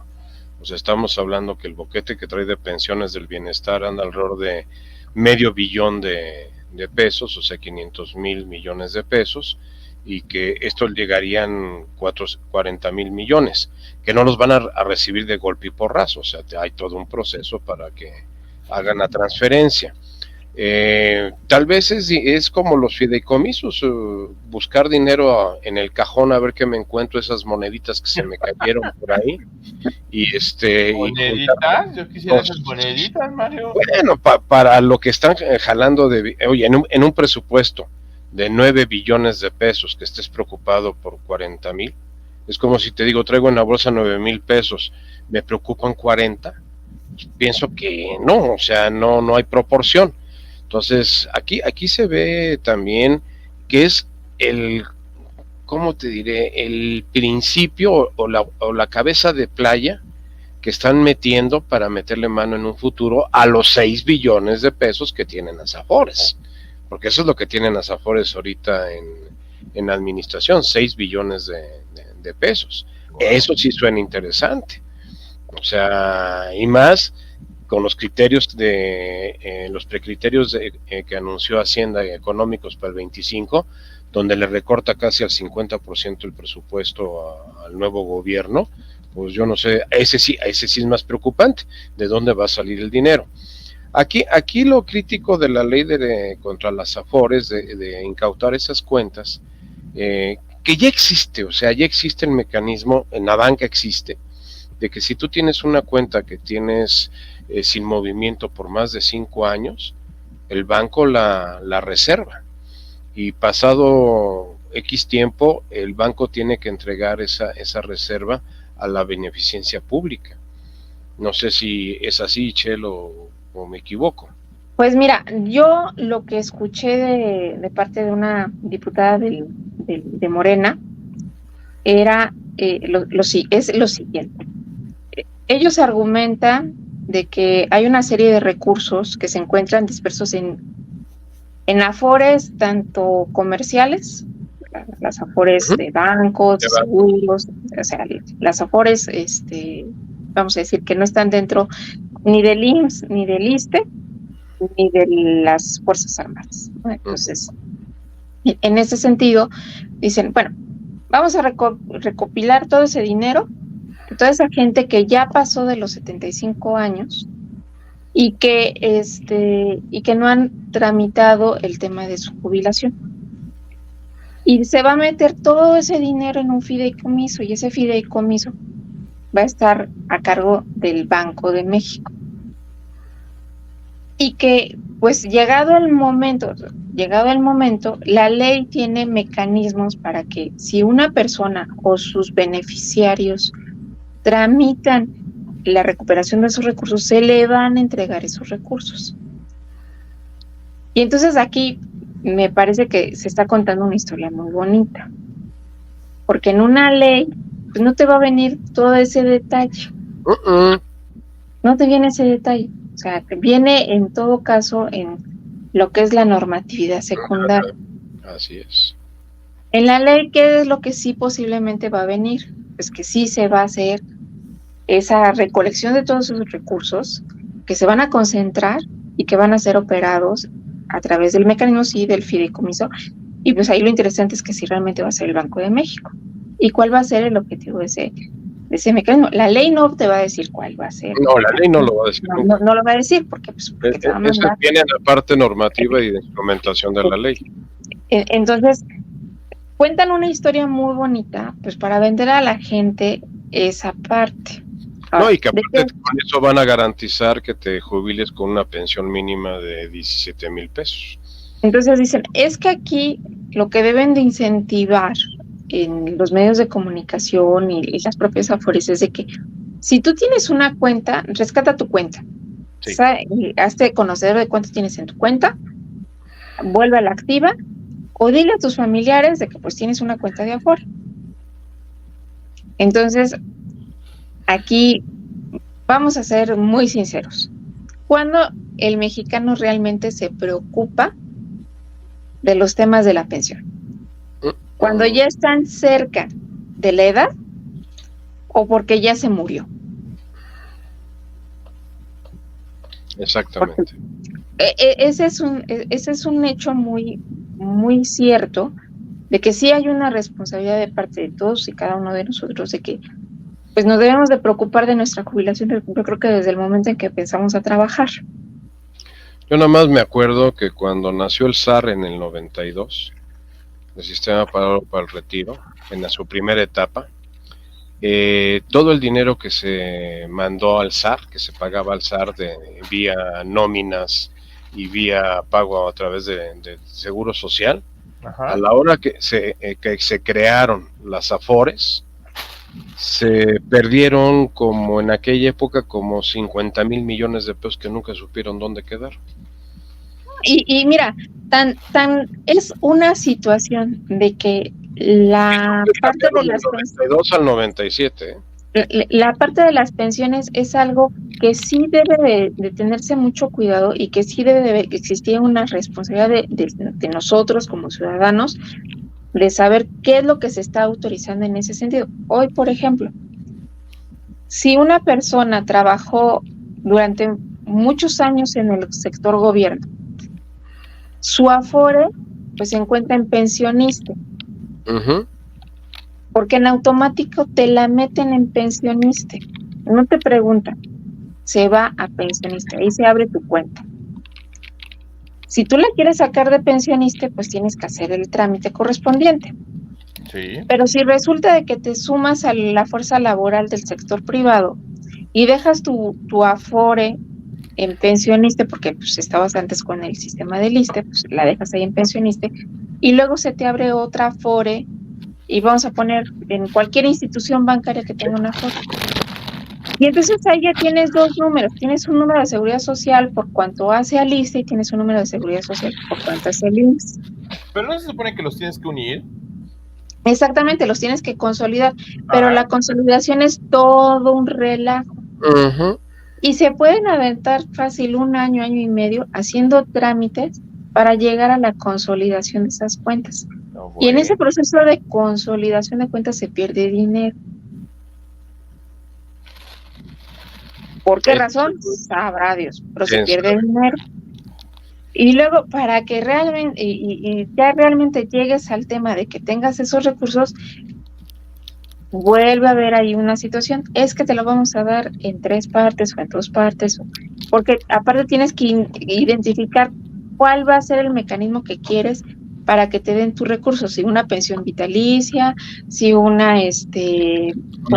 O sea, estamos hablando que el boquete que trae de pensiones del bienestar anda alrededor de $500 millón de pesos, o sea, 500,000 millones de pesos, y que esto llegarían 40,000 millones, que no los van a recibir de golpe y porrazo, o sea, hay todo un proceso para que hagan la transferencia. Tal vez es como los fideicomisos, buscar dinero en el cajón a ver qué me encuentro, esas moneditas que se me cayeron por ahí. ¿Moneditas? Yo quisiera esas moneditas, Mario. Bueno, para lo que están jalando oye, en un presupuesto de 9 billones de pesos, que estés preocupado por 40,000, es como si te digo, traigo en la bolsa 9,000 pesos, me preocupan 40, pienso que no, o sea, no hay proporción. Entonces, aquí se ve también que es ¿cómo te diré? El principio o la cabeza de playa que están metiendo para meterle mano en un futuro a los 6 billones de pesos que tienen las Afores, porque eso es lo que tienen las Afores ahorita en administración, 6 billones de pesos. Eso sí suena interesante, o sea, y más con los criterios los precriterios que anunció Hacienda económicos para el 25, donde le recorta casi al 50% el presupuesto al nuevo gobierno. Pues yo no sé, ese sí es más preocupante, ¿de dónde va a salir el dinero? Aquí lo crítico de la ley contra las Afores, de incautar esas cuentas, que ya existe, o sea, ya existe el mecanismo, en la banca existe, de que si tú tienes una cuenta que tienes sin movimiento por más de 5 años, el banco la reserva, y pasado X tiempo, el banco tiene que entregar esa reserva a la beneficencia pública. No sé si es así, Chelo, o me equivoco. Pues mira, yo lo que escuché de parte de una diputada de Morena era es lo siguiente. Ellos argumentan de que hay una serie de recursos que se encuentran dispersos en Afores, tanto comerciales, las Afores de bancos, de seguros, o sea, las Afores, vamos a decir que no están dentro ni del IMSS, ni del ISSSTE, ni de las Fuerzas Armadas, ¿no? Entonces, en ese sentido, dicen, bueno, vamos a recopilar todo ese dinero, toda esa gente que ya pasó de los 75 años y que no han tramitado el tema de su jubilación. Y se va a meter todo ese dinero en un fideicomiso, y ese fideicomiso va a estar a cargo del Banco de México. Y que, pues, llegado el momento, la ley tiene mecanismos para que si una persona o sus beneficiarios tramitan la recuperación de esos recursos, se le van a entregar esos recursos. Y entonces aquí me parece que se está contando una historia muy bonita, porque en una ley pues no te va a venir todo ese detalle. No te viene ese detalle. O sea, te viene en todo caso en lo que es la normatividad secundaria. Así es. En la ley, ¿qué es lo que sí posiblemente va a venir? Pues que sí se va a hacer esa recolección de todos esos recursos que se van a concentrar y que van a ser operados a través del mecanismo, sí, del fideicomiso. Y pues ahí lo interesante es que sí realmente va a ser el Banco de México. ¿Y cuál va a ser el objetivo de ese mecanismo? La ley no te va a decir cuál va a ser. No, la ley no lo va a decir. No lo va a decir porque pues porque te va a mandar. Eso viene en la parte normativa y de instrumentación de la ley. Entonces, cuentan una historia muy bonita, pues para vender a la gente esa parte. No, y que aparte con eso van a garantizar que te jubiles con una pensión mínima de 17,000 pesos. Entonces dicen, es que aquí lo que deben de incentivar en los medios de comunicación y las propias Afores es de que si tú tienes una cuenta, rescata tu cuenta. Sí. O sea, hazte conocedor de cuánto tienes en tu cuenta, vuelve a la activa, o dile a tus familiares de que pues tienes una cuenta de Afore. Entonces, aquí vamos a ser muy sinceros. ¿Cuándo el mexicano realmente se preocupa de los temas de la pensión? ¿Cuando ya están cerca de la edad o porque ya se murió? Exactamente. Ese es un hecho muy, muy cierto de que sí hay una responsabilidad de parte de todos y cada uno de nosotros de que pues nos debemos de preocupar de nuestra jubilación, yo creo que desde el momento en que empezamos a trabajar. Yo nada más me acuerdo que cuando nació el SAR en el 92, el Sistema para el Retiro, en su primera etapa, todo el dinero que se mandó al SAR, que se pagaba al SAR vía nóminas y vía pago a través de Seguro Social, a la hora que se crearon las Afores, se perdieron como en aquella época como 50,000 millones de pesos que nunca supieron dónde quedar. Y mira, tan es una situación de que la parte de las 92 al 97. La parte de las pensiones es algo que sí debe de tenerse mucho cuidado y que sí debe de existir una responsabilidad de nosotros como ciudadanos de saber qué es lo que se está autorizando en ese sentido. Hoy, por ejemplo, si una persona trabajó durante muchos años en el sector gobierno, su afore pues se encuentra en pensionista, porque en automático te la meten en pensionista, no te preguntan, se va a pensionista, ahí se abre tu cuenta. Si tú la quieres sacar de pensionista, pues tienes que hacer el trámite correspondiente. Sí. Pero si resulta de que te sumas a la fuerza laboral del sector privado y dejas tu afore en pensionista, porque pues estabas antes con el sistema del ISSSTE, pues la dejas ahí en pensionista, y luego se te abre otra afore, y vamos a poner en cualquier institución bancaria que tenga una afore. Y entonces ahí ya tienes dos números, tienes un número de seguridad social por cuanto hace al ISSSTE y tienes un número de seguridad social por cuanto hace al IMSS. Pero no se supone que los tienes que unir. Exactamente, los tienes que consolidar, pero la consolidación es todo un relajo. Y se pueden aventar fácil 1 año, año y medio haciendo trámites para llegar a la consolidación de esas cuentas. No, Y en ese proceso de consolidación de cuentas se pierde dinero. ¿Por qué razón? Sabrá Dios, pero se pierde dinero. Y luego, para que realmente, y ya realmente llegues al tema de que tengas esos recursos, vuelve a haber ahí una situación, es que te lo vamos a dar en 3 partes o en 2 partes, porque aparte tienes que identificar cuál va a ser el mecanismo que quieres para que te den tus recursos, si una pensión vitalicia, si una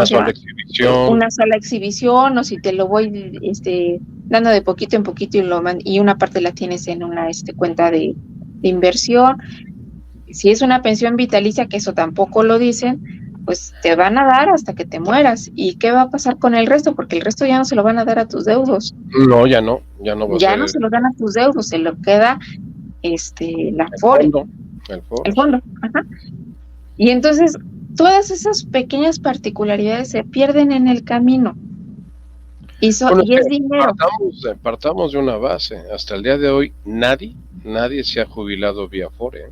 sola exhibición, o si te lo voy dando de poquito en poquito y una parte la tienes en una cuenta de inversión. Si es una pensión vitalicia, que eso tampoco lo dicen, pues te van a dar hasta que te mueras. ¿Y qué va a pasar con el resto? Porque el resto ya no se lo van a dar a tus deudos. No, ya no va a ya ser no se lo dan a tus deudos, se lo queda la FORE. El fondo. Ajá. Y entonces, todas esas pequeñas particularidades se pierden en el camino. Y es dinero. Partamos de una base. Hasta el día de hoy, nadie se ha jubilado vía FORE.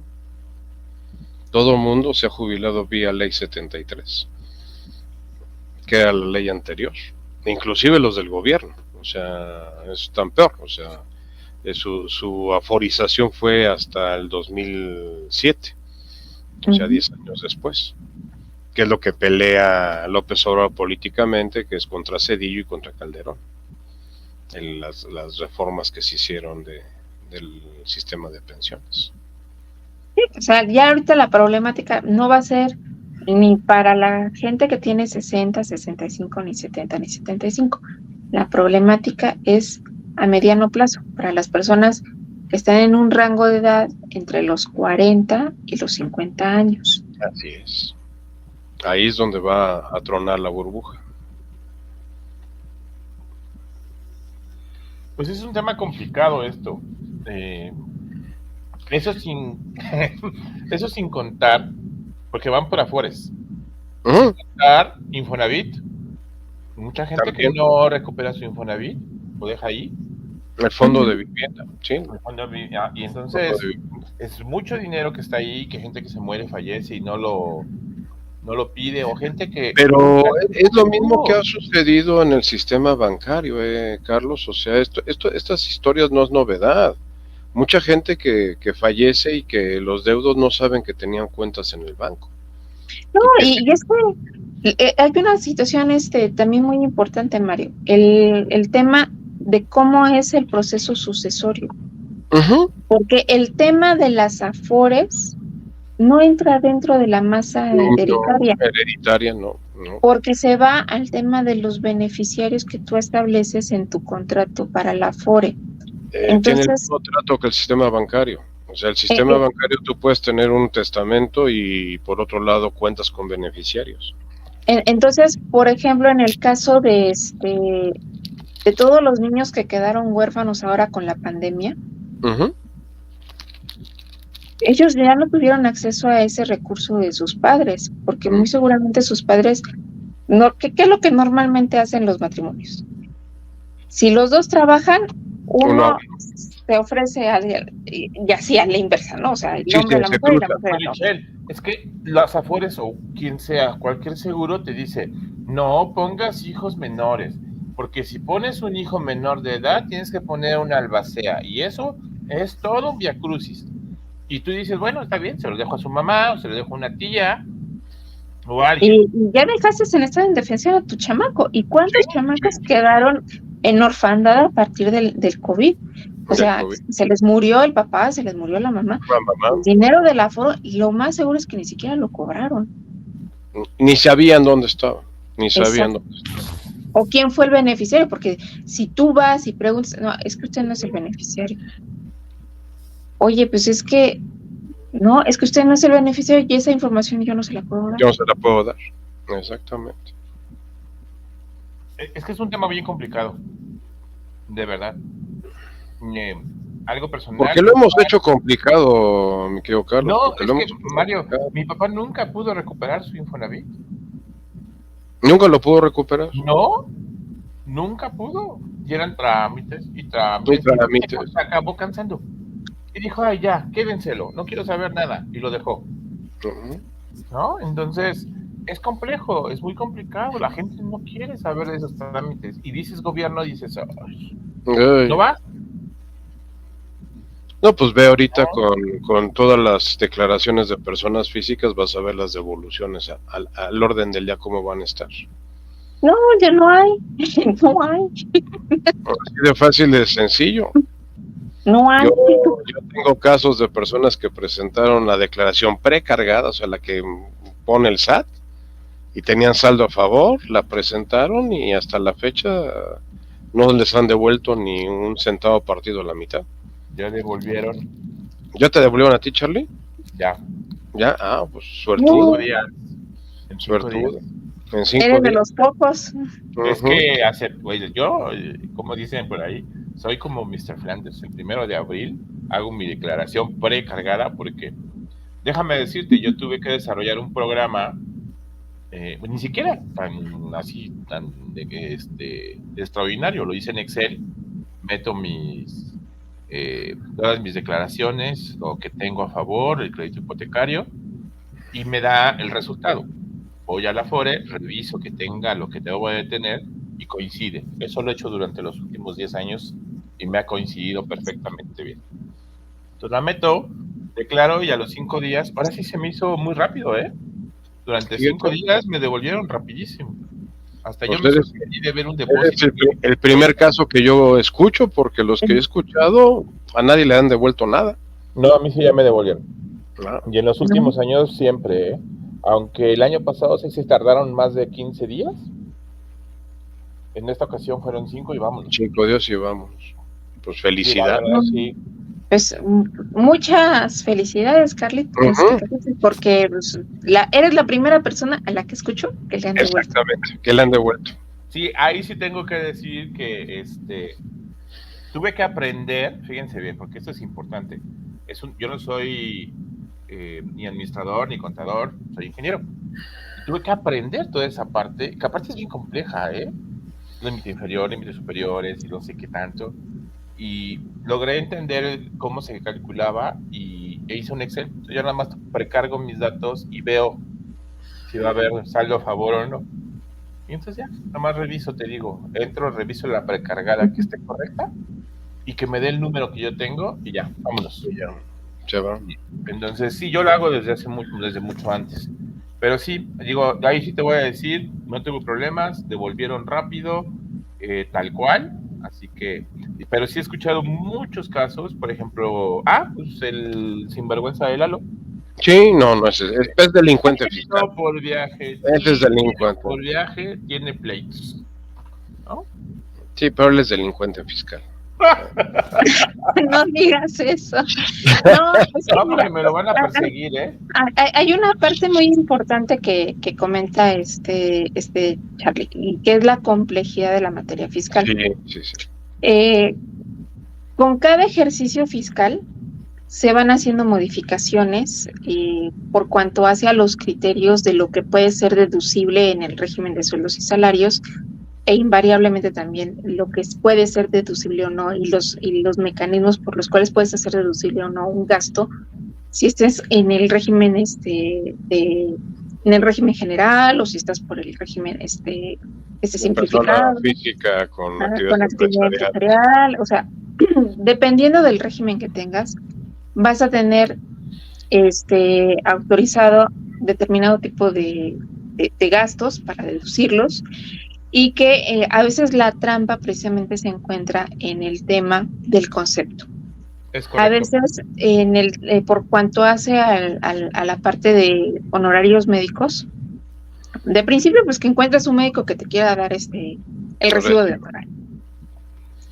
Todo el mundo se ha jubilado vía Ley 73, que era la ley anterior, inclusive los del gobierno, o sea, es tan peor, o sea, su aforización fue hasta el 2007, o sea, 10 años después, que es lo que pelea López Obrador políticamente, que es contra Zedillo y contra Calderón, en las reformas que se hicieron del sistema de pensiones. Sí, o sea, ya ahorita la problemática no va a ser ni para la gente que tiene 60, 65, ni 70, ni 75. La problemática es a mediano plazo, para las personas que están en un rango de edad entre los 40 y los 50 años. Así es. Ahí es donde va a tronar la burbuja. Pues es un tema complicado esto. Eso sin contar, porque van por afores. Sin contar Infonavit. Mucha gente también, que no recupera su Infonavit, lo deja ahí. El fondo de vivienda, sí. Y entonces es mucho dinero que está ahí, que gente que se muere, fallece y no lo pide, o gente que... Pero es lo mismo que ha sucedido en el sistema bancario, Carlos. O sea, estas historias no es novedad. Mucha gente que fallece y que los deudos no saben que tenían cuentas en el banco. No, y es que hay una situación también muy importante, Mario. El tema de cómo es el proceso sucesorio. Porque el tema de las afores no entra dentro de la masa hereditaria. Hereditaria, no. Porque se va al tema de los beneficiarios que tú estableces en tu contrato para la afore. Entonces, tiene el mismo trato que el sistema bancario. O sea, el sistema bancario tú puedes tener un testamento y por otro lado cuentas con beneficiarios. Entonces, por ejemplo, en el caso de todos los niños que quedaron huérfanos ahora con la pandemia, ellos ya no tuvieron acceso a ese recurso de sus padres, porque muy seguramente sus padres No, ¿qué es lo que normalmente hacen los matrimonios? Si los dos trabajan, uno te ofrece y así a la inversa, ¿no? O sea, el hombre a la mujer y la mujer al hombre. Michelle, es que las Afores o quien sea, cualquier seguro te dice, no pongas hijos menores, porque si pones un hijo menor de edad, tienes que poner una albacea, y eso es todo un viacrucis. Y tú dices, bueno, está bien, se lo dejo a su mamá, o se lo dejo a una tía, o a alguien. Y ya dejaste en estado de indefensión a tu chamaco. ¿Y cuántos chamacos quedaron en orfandad a partir del COVID? O sea, se les murió el papá, se les murió la mamá. El dinero del aforo, y lo más seguro es que ni siquiera lo cobraron. Ni sabían dónde estaba, ni sabían dónde estaba. O quién fue el beneficiario, porque si tú vas y preguntas, no, es que usted no es el beneficiario. Oye, pues es que no, es que usted no es el beneficiario y esa información yo no se la puedo dar. Yo no se la puedo dar, exactamente. Es que es un tema bien complicado, de verdad. Algo personal. Porque lo hemos hecho complicado, mi querido Carlos. No, es que, Mario, mi papá nunca pudo recuperar su Infonavit. ¿Nunca lo pudo recuperar? No, nunca pudo. Y eran trámites y trámites. Se acabó cansando. Y dijo, ay, ya, quédenselo, no quiero saber nada. Y lo dejó. ¿No? Entonces, es complejo, es muy complicado. La gente no quiere saber de esos trámites. Y dices gobierno, dices, ay, ¿no va? No, pues ve ahorita con todas las declaraciones de personas físicas, vas a ver las devoluciones al orden del día, cómo van a estar. No, ya no hay. No hay. Así de fácil, de sencillo. No hay. Yo tengo casos de personas que presentaron la declaración precargada, o sea, la que pone el SAT, y tenían saldo a favor, la presentaron y hasta la fecha no les han devuelto ni un centavo partido a la mitad. Ya devolvieron. ¿Ya te devolvieron a ti, Charlie? Ya. ¿Ya? Ah, pues suertudo. Suertudo. En 5 Eres días. de los pocos. Es que yo, como dicen por ahí, soy como Mr. Flanders. El 1 de abril hago mi declaración precargada porque, déjame decirte, yo tuve que desarrollar un programa, ni siquiera tan extraordinario. Lo hice en Excel, meto todas mis declaraciones, lo que tengo a favor, el crédito hipotecario, y me da el resultado. Voy a la Afore, reviso que tenga lo que debo de tener y coincide. Eso lo he hecho durante los últimos 10 años y me ha coincidido perfectamente bien. Entonces la meto, declaro y a los 5 días, ahora sí se me hizo muy rápido, Durante 5 días me devolvieron rapidísimo. Hasta yo me sorprendí de ver un depósito. Es el primer caso que yo escucho, porque los que he escuchado, a nadie le han devuelto nada. No, a mí sí ya me devolvieron. Y en los últimos años siempre, Aunque el año pasado sí se tardaron más de 15 días, en esta ocasión fueron 5 y vámonos. 5 días y vámonos. Pues felicidades. Sí. Pues muchas felicidades, Carlito, porque eres la primera persona a la que escucho que le han devuelto. Exactamente, que le han devuelto. Sí, ahí sí tengo que decir que tuve que aprender, fíjense bien, porque esto es importante. Yo no soy ni administrador ni contador, soy ingeniero. Y tuve que aprender toda esa parte, que aparte es bien compleja, límite inferior, límites superiores y no sé qué tanto. Y logré entender cómo se calculaba e hice un Excel. Yo nada más precargo mis datos y veo si va a haber saldo a favor o no. Y entonces ya, nada más reviso, te digo, reviso la precargada que esté correcta y que me dé el número que yo tengo y ya, vámonos. Y ya, se va. Entonces sí, yo lo hago desde mucho antes. Pero sí, digo, ahí sí te voy a decir, no tuve problemas, devolvieron rápido, tal cual. Así que, pero sí he escuchado muchos casos, por ejemplo, pues el sinvergüenza de Lalo. Sí, no, es delincuente fiscal. No, por viaje. Ese es delincuente. Por viaje tiene pleitos, ¿no? Sí, pero él es delincuente fiscal. No digas eso. No, porque me lo van a perseguir, Hay una parte muy importante que comenta este Charlie, y que es la complejidad de la materia fiscal. Sí. Con cada ejercicio fiscal se van haciendo modificaciones por cuanto hace a los criterios de lo que puede ser deducible en el régimen de sueldos y salarios, e invariablemente también lo que puede ser deducible o no, y los mecanismos por los cuales puedes hacer deducible o no un gasto, si estés en el régimen en el régimen general, o si estás por el régimen simplificado, física con actividad empresarial, o sea, dependiendo del régimen que tengas, vas a tener autorizado determinado tipo de gastos para deducirlos, y que a veces la trampa precisamente se encuentra en el tema del concepto. A veces por cuanto hace a la parte de honorarios médicos, de principio pues que encuentras un médico que te quiera dar el recibo de honorario.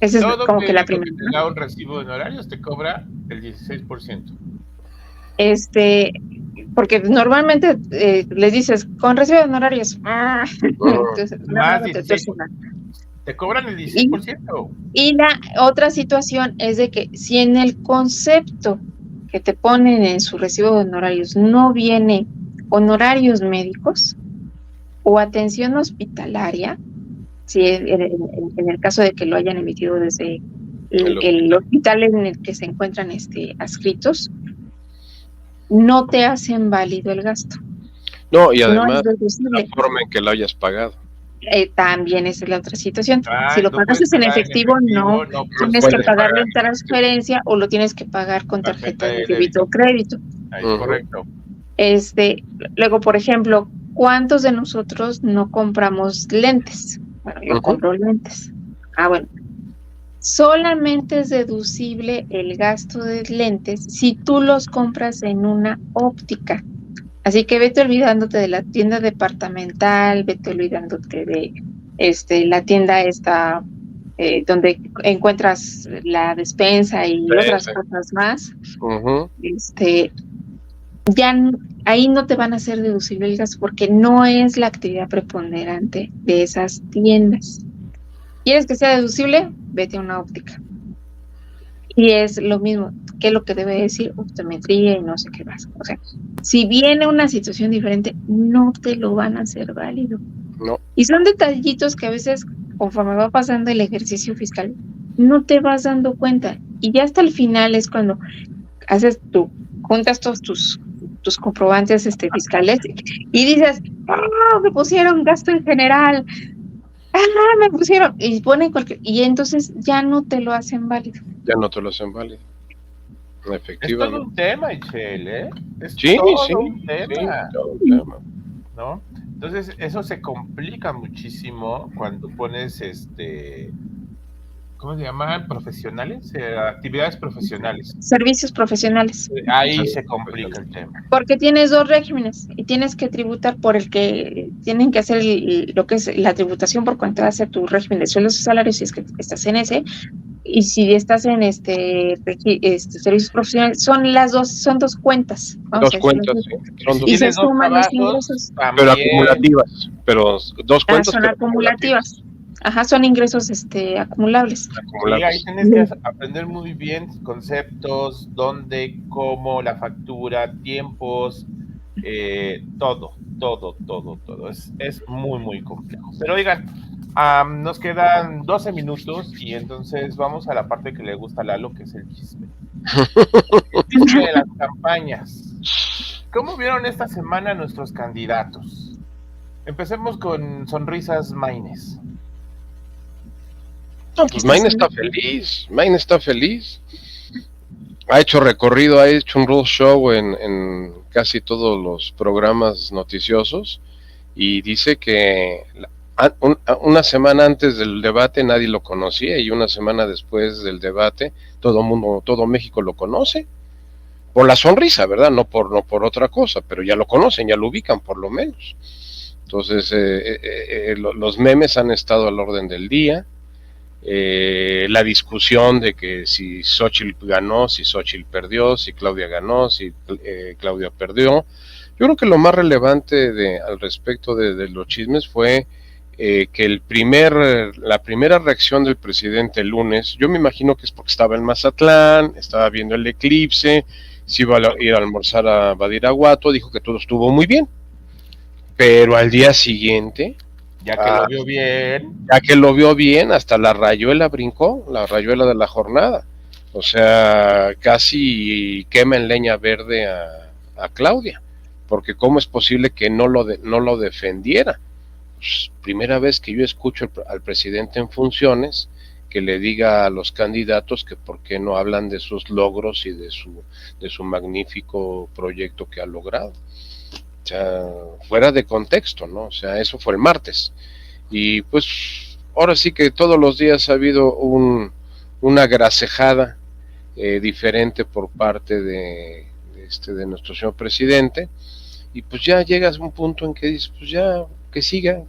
Esa es como que la primera. Si te da un recibo de honorarios, te cobra el 16%. Porque normalmente les dices, con recibo de honorarios, entonces, te cobran el 16%. Y la otra situación es de que si en el concepto que te ponen en su recibo de honorarios no viene honorarios médicos o atención hospitalaria, si en el caso de que lo hayan emitido desde el hospital en el que se encuentran adscritos, no te hacen válido el gasto. No, y además la forma en que lo hayas pagado. También esa es la otra situación. Si lo pagas en efectivo, no tienes que pagarlo en transferencia o lo tienes que pagar con tarjeta de débito o crédito. Ahí es correcto. Luego, por ejemplo, ¿cuántos de nosotros no compramos lentes? Bueno, yo compro lentes. Bueno. Solamente es deducible el gasto de lentes si tú los compras en una óptica. Así que vete olvidándote de la tienda departamental, vete olvidándote de la tienda esta donde encuentras la despensa y otras cosas más. Ya ahí no te van a hacer deducible el gasto porque no es la actividad preponderante de esas tiendas. ¿Quieres que sea deducible? Vete a una óptica. Y es lo mismo, ¿qué es lo que debe decir? Optometría y no sé qué más. O sea, si viene una situación diferente, no te lo van a hacer válido. No. Y son detallitos que a veces, conforme va pasando el ejercicio fiscal, no te vas dando cuenta. Y ya hasta el final es cuando juntas todos tus comprobantes fiscales y dices, me pusieron gasto en general. Me pusieron, y ponen y entonces ya no te lo hacen válido. Ya no te lo hacen válido. Efectivamente. Es todo un tema, Itzel, ¿eh? Sí, un tema. ¿No? Entonces, eso se complica muchísimo cuando pones ¿cómo se llaman? Profesionales, actividades profesionales. Servicios profesionales. Ahí se complica el tema. Porque tienes dos regímenes y tienes que tributar por el que tienen que hacer lo que es la tributación por cuanto hace tu régimen de sueldos y salarios si es que estás en ese, y si estás en servicios profesionales, son dos cuentas. Dos cuentas, sí. Son dos. Y se suman los ingresos. Pero acumulativas, pero dos cuentas. Son acumulativas. Ajá, son ingresos acumulables. Y ahí tienes que aprender muy bien conceptos, dónde, cómo, la factura, tiempos, todo. Es muy, muy complejo. Pero oigan, nos quedan 12 minutos y entonces vamos a la parte que le gusta a Lalo, que es el chisme. El chisme de las campañas. ¿Cómo vieron esta semana nuestros candidatos? Empecemos con Sonrisas Maínez. No, pues Maine está feliz. Ha hecho recorrido, ha hecho un roadshow en casi todos los programas noticiosos y dice que una semana antes del debate nadie lo conocía y una semana después del debate todo México lo conoce. Por la sonrisa, ¿verdad? No por otra cosa, pero ya lo conocen, ya lo ubican por lo menos. Entonces, los memes han estado al orden del día. La discusión de que si Xóchitl ganó, si Xóchitl perdió, si Claudia ganó, si Claudia perdió. Yo creo que lo más relevante al respecto de los chismes fue que la primera reacción del presidente el lunes, yo me imagino que es porque estaba en Mazatlán, estaba viendo el eclipse, se iba a ir a almorzar a Badiraguato, dijo que todo estuvo muy bien, pero al día siguiente, ya que lo vio bien, hasta la rayuela brincó, la rayuela de la jornada, o sea, casi quema en leña verde a Claudia, porque cómo es posible que no lo defendiera. Pues, primera vez que yo escucho al presidente en funciones que le diga a los candidatos que por qué no hablan de sus logros y de su magnífico proyecto que ha logrado. O sea, fuera de contexto, ¿no? O sea, eso fue el martes. Y pues ahora sí que todos los días ha habido una gracejada diferente por parte de nuestro señor presidente, y pues ya llegas a un punto en que dices, pues ya, que siga.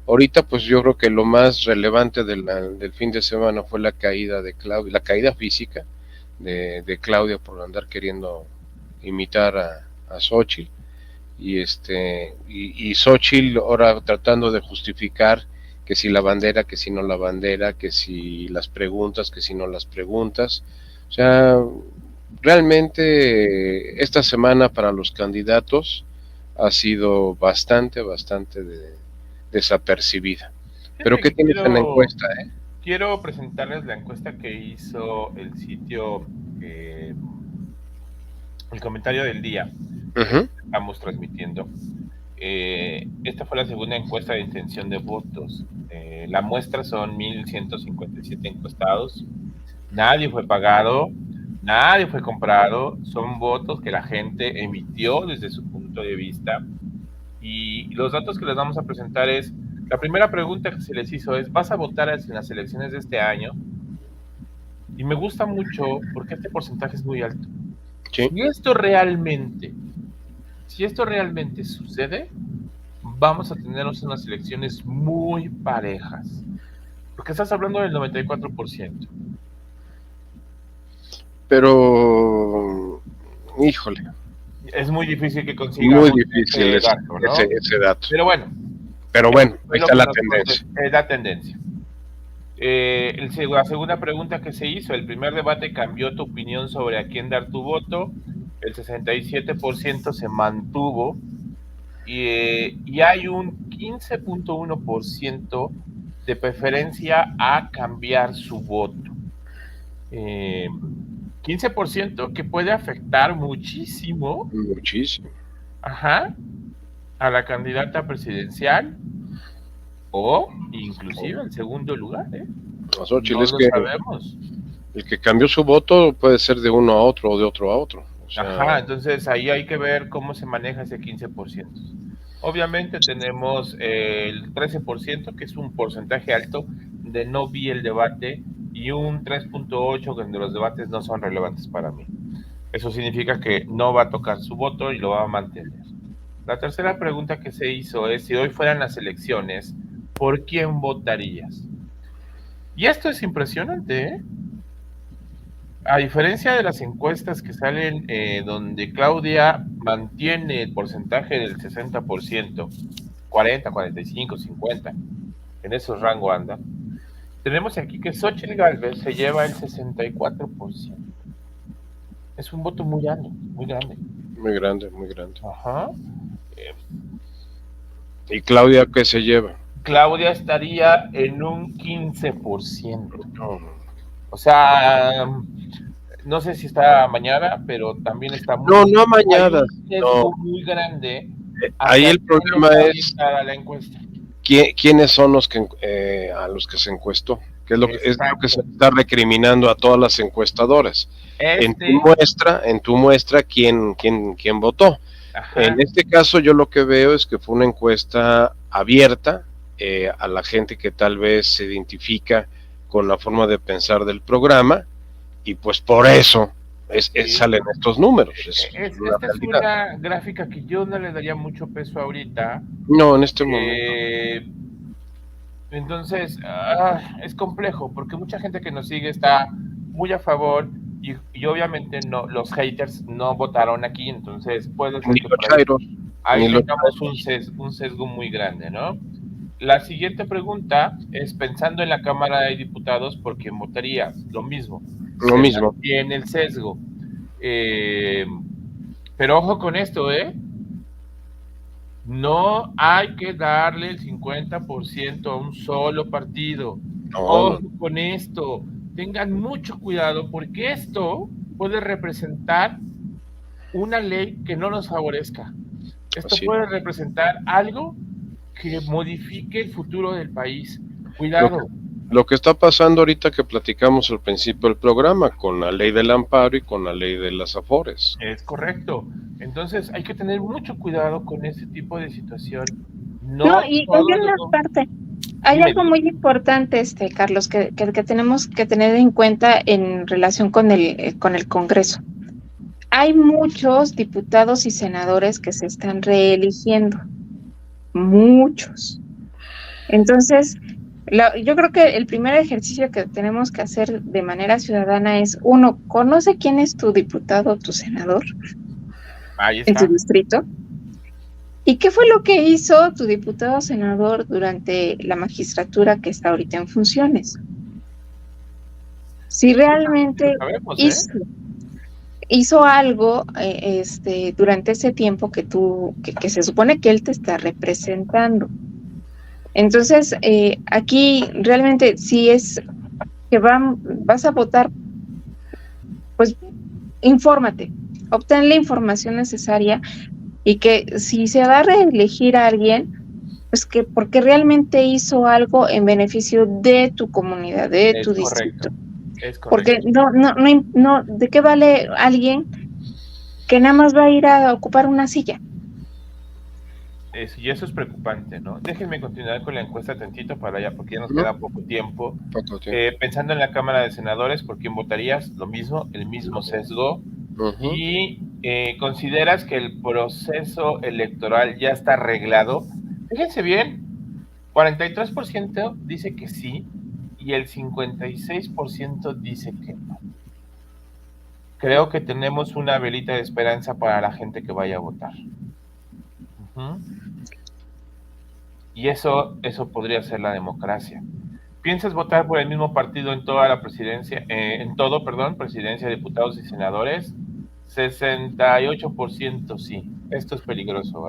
Ahorita pues yo creo que lo más relevante del fin de semana fue la caída de Claudia, la caída física de Claudia por andar queriendo imitar a Xóchitl, y Xóchitl ahora tratando de justificar que si la bandera, que si no la bandera, que si las preguntas, que si no las preguntas. O sea, realmente esta semana para los candidatos ha sido bastante desapercibida. Pero ¿qué tienes en la encuesta? Quiero presentarles la encuesta que hizo el sitio El Comentario del Día. Estamos transmitiendo. Esta fue la segunda encuesta de intención de votos. La muestra son 1,157 encuestados. Nadie fue pagado, nadie fue comprado. Son votos que la gente emitió desde su punto de vista. Y los datos que les vamos a presentar es, la primera pregunta que se les hizo es, ¿vas a votar en las elecciones de este año? Y me gusta mucho porque este porcentaje es muy alto. Sí. Si esto realmente sucede, vamos a tener unas elecciones muy parejas. Porque estás hablando del 94%. Pero, híjole. Es muy difícil que consigamos ese dato, ¿no? ese dato. Pero bueno, ahí está la tendencia. Es la tendencia. La segunda pregunta que se hizo, el primer debate cambió tu opinión sobre a quién dar tu voto. El 67% se mantuvo y hay un 15.1% de preferencia a cambiar su voto. 15% que puede afectar muchísimo. Ajá. A la candidata presidencial o inclusive al segundo lugar, No lo sabemos. El que cambió su voto puede ser de uno a otro o de otro a otro. O sea... Ajá, entonces ahí hay que ver cómo se maneja ese 15%. Obviamente tenemos el 13%, que es un porcentaje alto de no vi el debate, y un 3.8% donde los debates no son relevantes para mí. Eso significa que no va a tocar su voto y lo va a mantener. La tercera pregunta que se hizo es, si hoy fueran las elecciones, ¿por quién votarías? Y esto es impresionante, ¿eh? A diferencia de las encuestas que salen donde Claudia mantiene el porcentaje del 60%, 40, 45, 50, en esos rangos anda, tenemos aquí que Xóchitl Gálvez se lleva el 64%. Es un voto muy grande, muy grande. Muy grande, muy grande. Ajá. ¿Y Claudia qué se lleva? Claudia estaría en un 15%. O sea, no sé si está mañana, pero también está muy... No mañana. Muy grande. Ahí el problema es... la encuesta. ¿Quiénes son los que a los que se encuestó? ¿Qué es lo que se está recriminando a todas las encuestadoras? En tu muestra, ¿quién votó? Ajá. En este caso yo lo que veo es que fue una encuesta abierta a la gente que tal vez se identifica con la forma de pensar del programa, y pues por eso salen estos números. Esta es una gráfica que yo no le daría mucho peso ahorita. No, en este momento. Entonces, es complejo, porque mucha gente que nos sigue está muy a favor, y obviamente no, los haters no votaron aquí, entonces puede ser que ahí notamos un sesgo muy grande, ¿no? La siguiente pregunta es, pensando en la Cámara de Diputados, ¿por quién votarías? Lo mismo. Lo mismo. Tiene el sesgo. Pero ojo con esto, no hay que darle el 50% a un solo partido. Ojo con esto. Tengan mucho cuidado porque esto puede representar una ley que no nos favorezca. Esto puede representar algo que modifique el futuro del país. Cuidado. Lo que está pasando ahorita que platicamos al principio del programa, con la ley del amparo y con la ley de las afores. Es correcto. Entonces hay que tener mucho cuidado con este tipo de situación. No, y hay una parte, hay algo muy importante, Carlos, que tenemos que tener en cuenta en relación con el Congreso. Hay muchos diputados y senadores que se están reeligiendo, muchos. Entonces, yo creo que el primer ejercicio que tenemos que hacer de manera ciudadana es, uno, conoce quién es tu diputado o tu senador en tu distrito, y qué fue lo que hizo tu diputado o senador durante la magistratura que está ahorita en funciones. Si realmente hizo algo durante ese tiempo que se supone que él te está representando. Entonces, aquí realmente si es que vas a votar, pues infórmate, obtén la información necesaria y que si se va a reelegir a alguien, pues que porque realmente hizo algo en beneficio de tu comunidad, de tu distrito. Es correcto. Porque no, ¿de qué vale alguien que nada más va a ir a ocupar una silla? Y eso es preocupante, ¿no? Déjenme continuar con la encuesta tantito para allá, porque ya nos queda poco tiempo. Pensando en la Cámara de Senadores, ¿por quién votarías? Lo mismo, el mismo sesgo. Y ¿consideras que el proceso electoral ya está arreglado? Fíjense bien, 43% dice que sí y el 56% dice que no. Creo que tenemos una velita de esperanza para la gente que vaya a votar. Y eso podría ser la democracia. ¿Piensas votar por el mismo partido en toda la presidencia, presidencia, diputados y senadores? 68% sí. Esto es peligroso,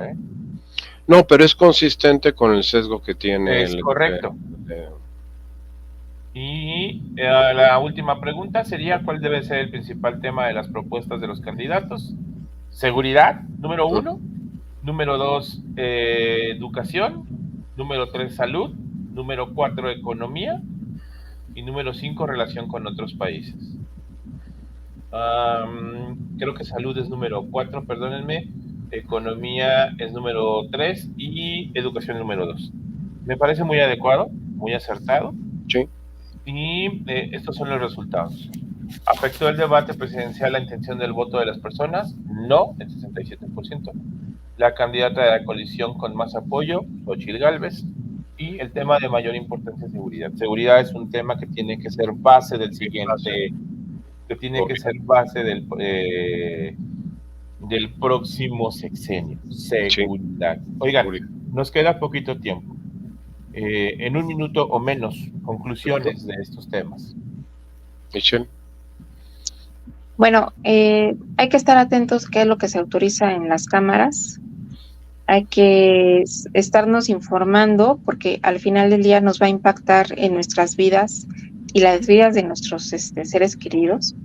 No, pero es consistente con el sesgo que tiene. Es correcto. Y la última pregunta sería, ¿cuál debe ser el principal tema de las propuestas de los candidatos? Seguridad, número 1. Número 2, educación. Número 3, salud. Número 4, economía. Y número 5, relación con otros países. Creo que salud es número 4, perdónenme. Economía es número 3 y educación número 2. Me parece muy adecuado, muy acertado. Sí. Y estos son los resultados. ¿Afectó el debate presidencial la intención del voto de las personas? No, el 67%. La candidata de la coalición con más apoyo, Xochitl Gálvez. Y el tema de mayor importancia es seguridad. Seguridad es un tema que tiene que ser base del siguiente, que tiene que ser base del próximo sexenio. Seguridad. Oigan, nos queda poquito tiempo. En un minuto o menos, conclusiones de estos temas. Michelle. Bueno, hay que estar atentos qué es lo que se autoriza en las cámaras. Hay que estarnos informando porque al final del día nos va a impactar en nuestras vidas y las vidas de nuestros seres queridos.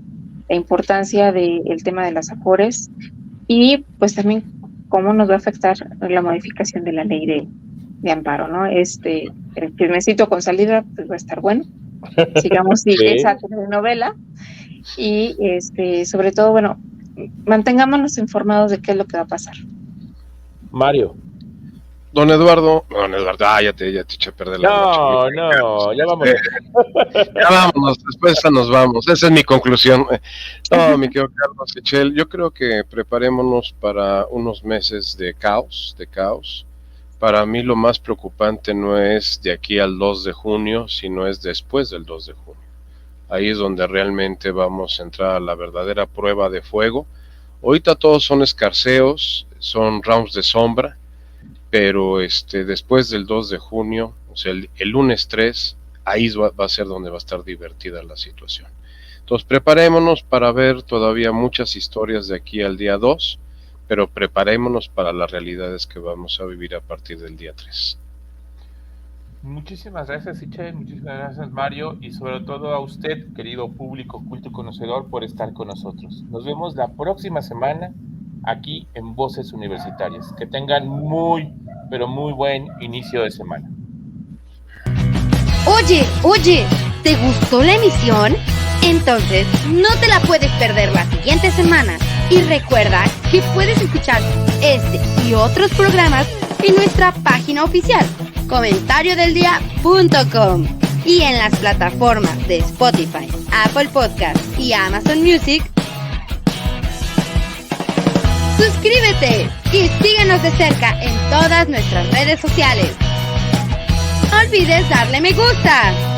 La importancia del tema de las afores y pues también cómo nos va a afectar la modificación de la ley de amparo, ¿no? El chismecito con salida pues va a estar bueno. Sigamos esa telenovela y sobre todo, bueno, mantengámonos informados de qué es lo que va a pasar. Mario. Don Eduardo, ya te eché a perder la noche. No, ya vámonos. Ya vámonos, después nos vamos. Esa es mi conclusión. No, mi querido Carlos Echel, yo creo que preparémonos para unos meses de caos. Para mí lo más preocupante no es de aquí al 2 de junio, sino es después del 2 de junio. Ahí es donde realmente vamos a entrar a la verdadera prueba de fuego. Ahorita todos son escarceos, son rounds de sombra, pero después del 2 de junio, o sea, el lunes 3, ahí va a ser donde va a estar divertida la situación. Entonces preparémonos para ver todavía muchas historias de aquí al día 2, pero preparémonos para las realidades que vamos a vivir a partir del día 3. Muchísimas gracias, Ichel, muchísimas gracias, Mario, y sobre todo a usted, querido público culto y conocedor, por estar con nosotros. Nos vemos la próxima semana aquí en Voces Universitarias. Que tengan muy, pero muy buen inicio de semana. Oye, ¿te gustó la emisión? Entonces no te la puedes perder la siguiente semana. Y recuerda que puedes escuchar este y otros programas en nuestra página oficial, comentariodeldia.com, y en las plataformas de Spotify, Apple Podcast y Amazon Music. Suscríbete y síguenos de cerca en todas nuestras redes sociales. No olvides darle me gusta.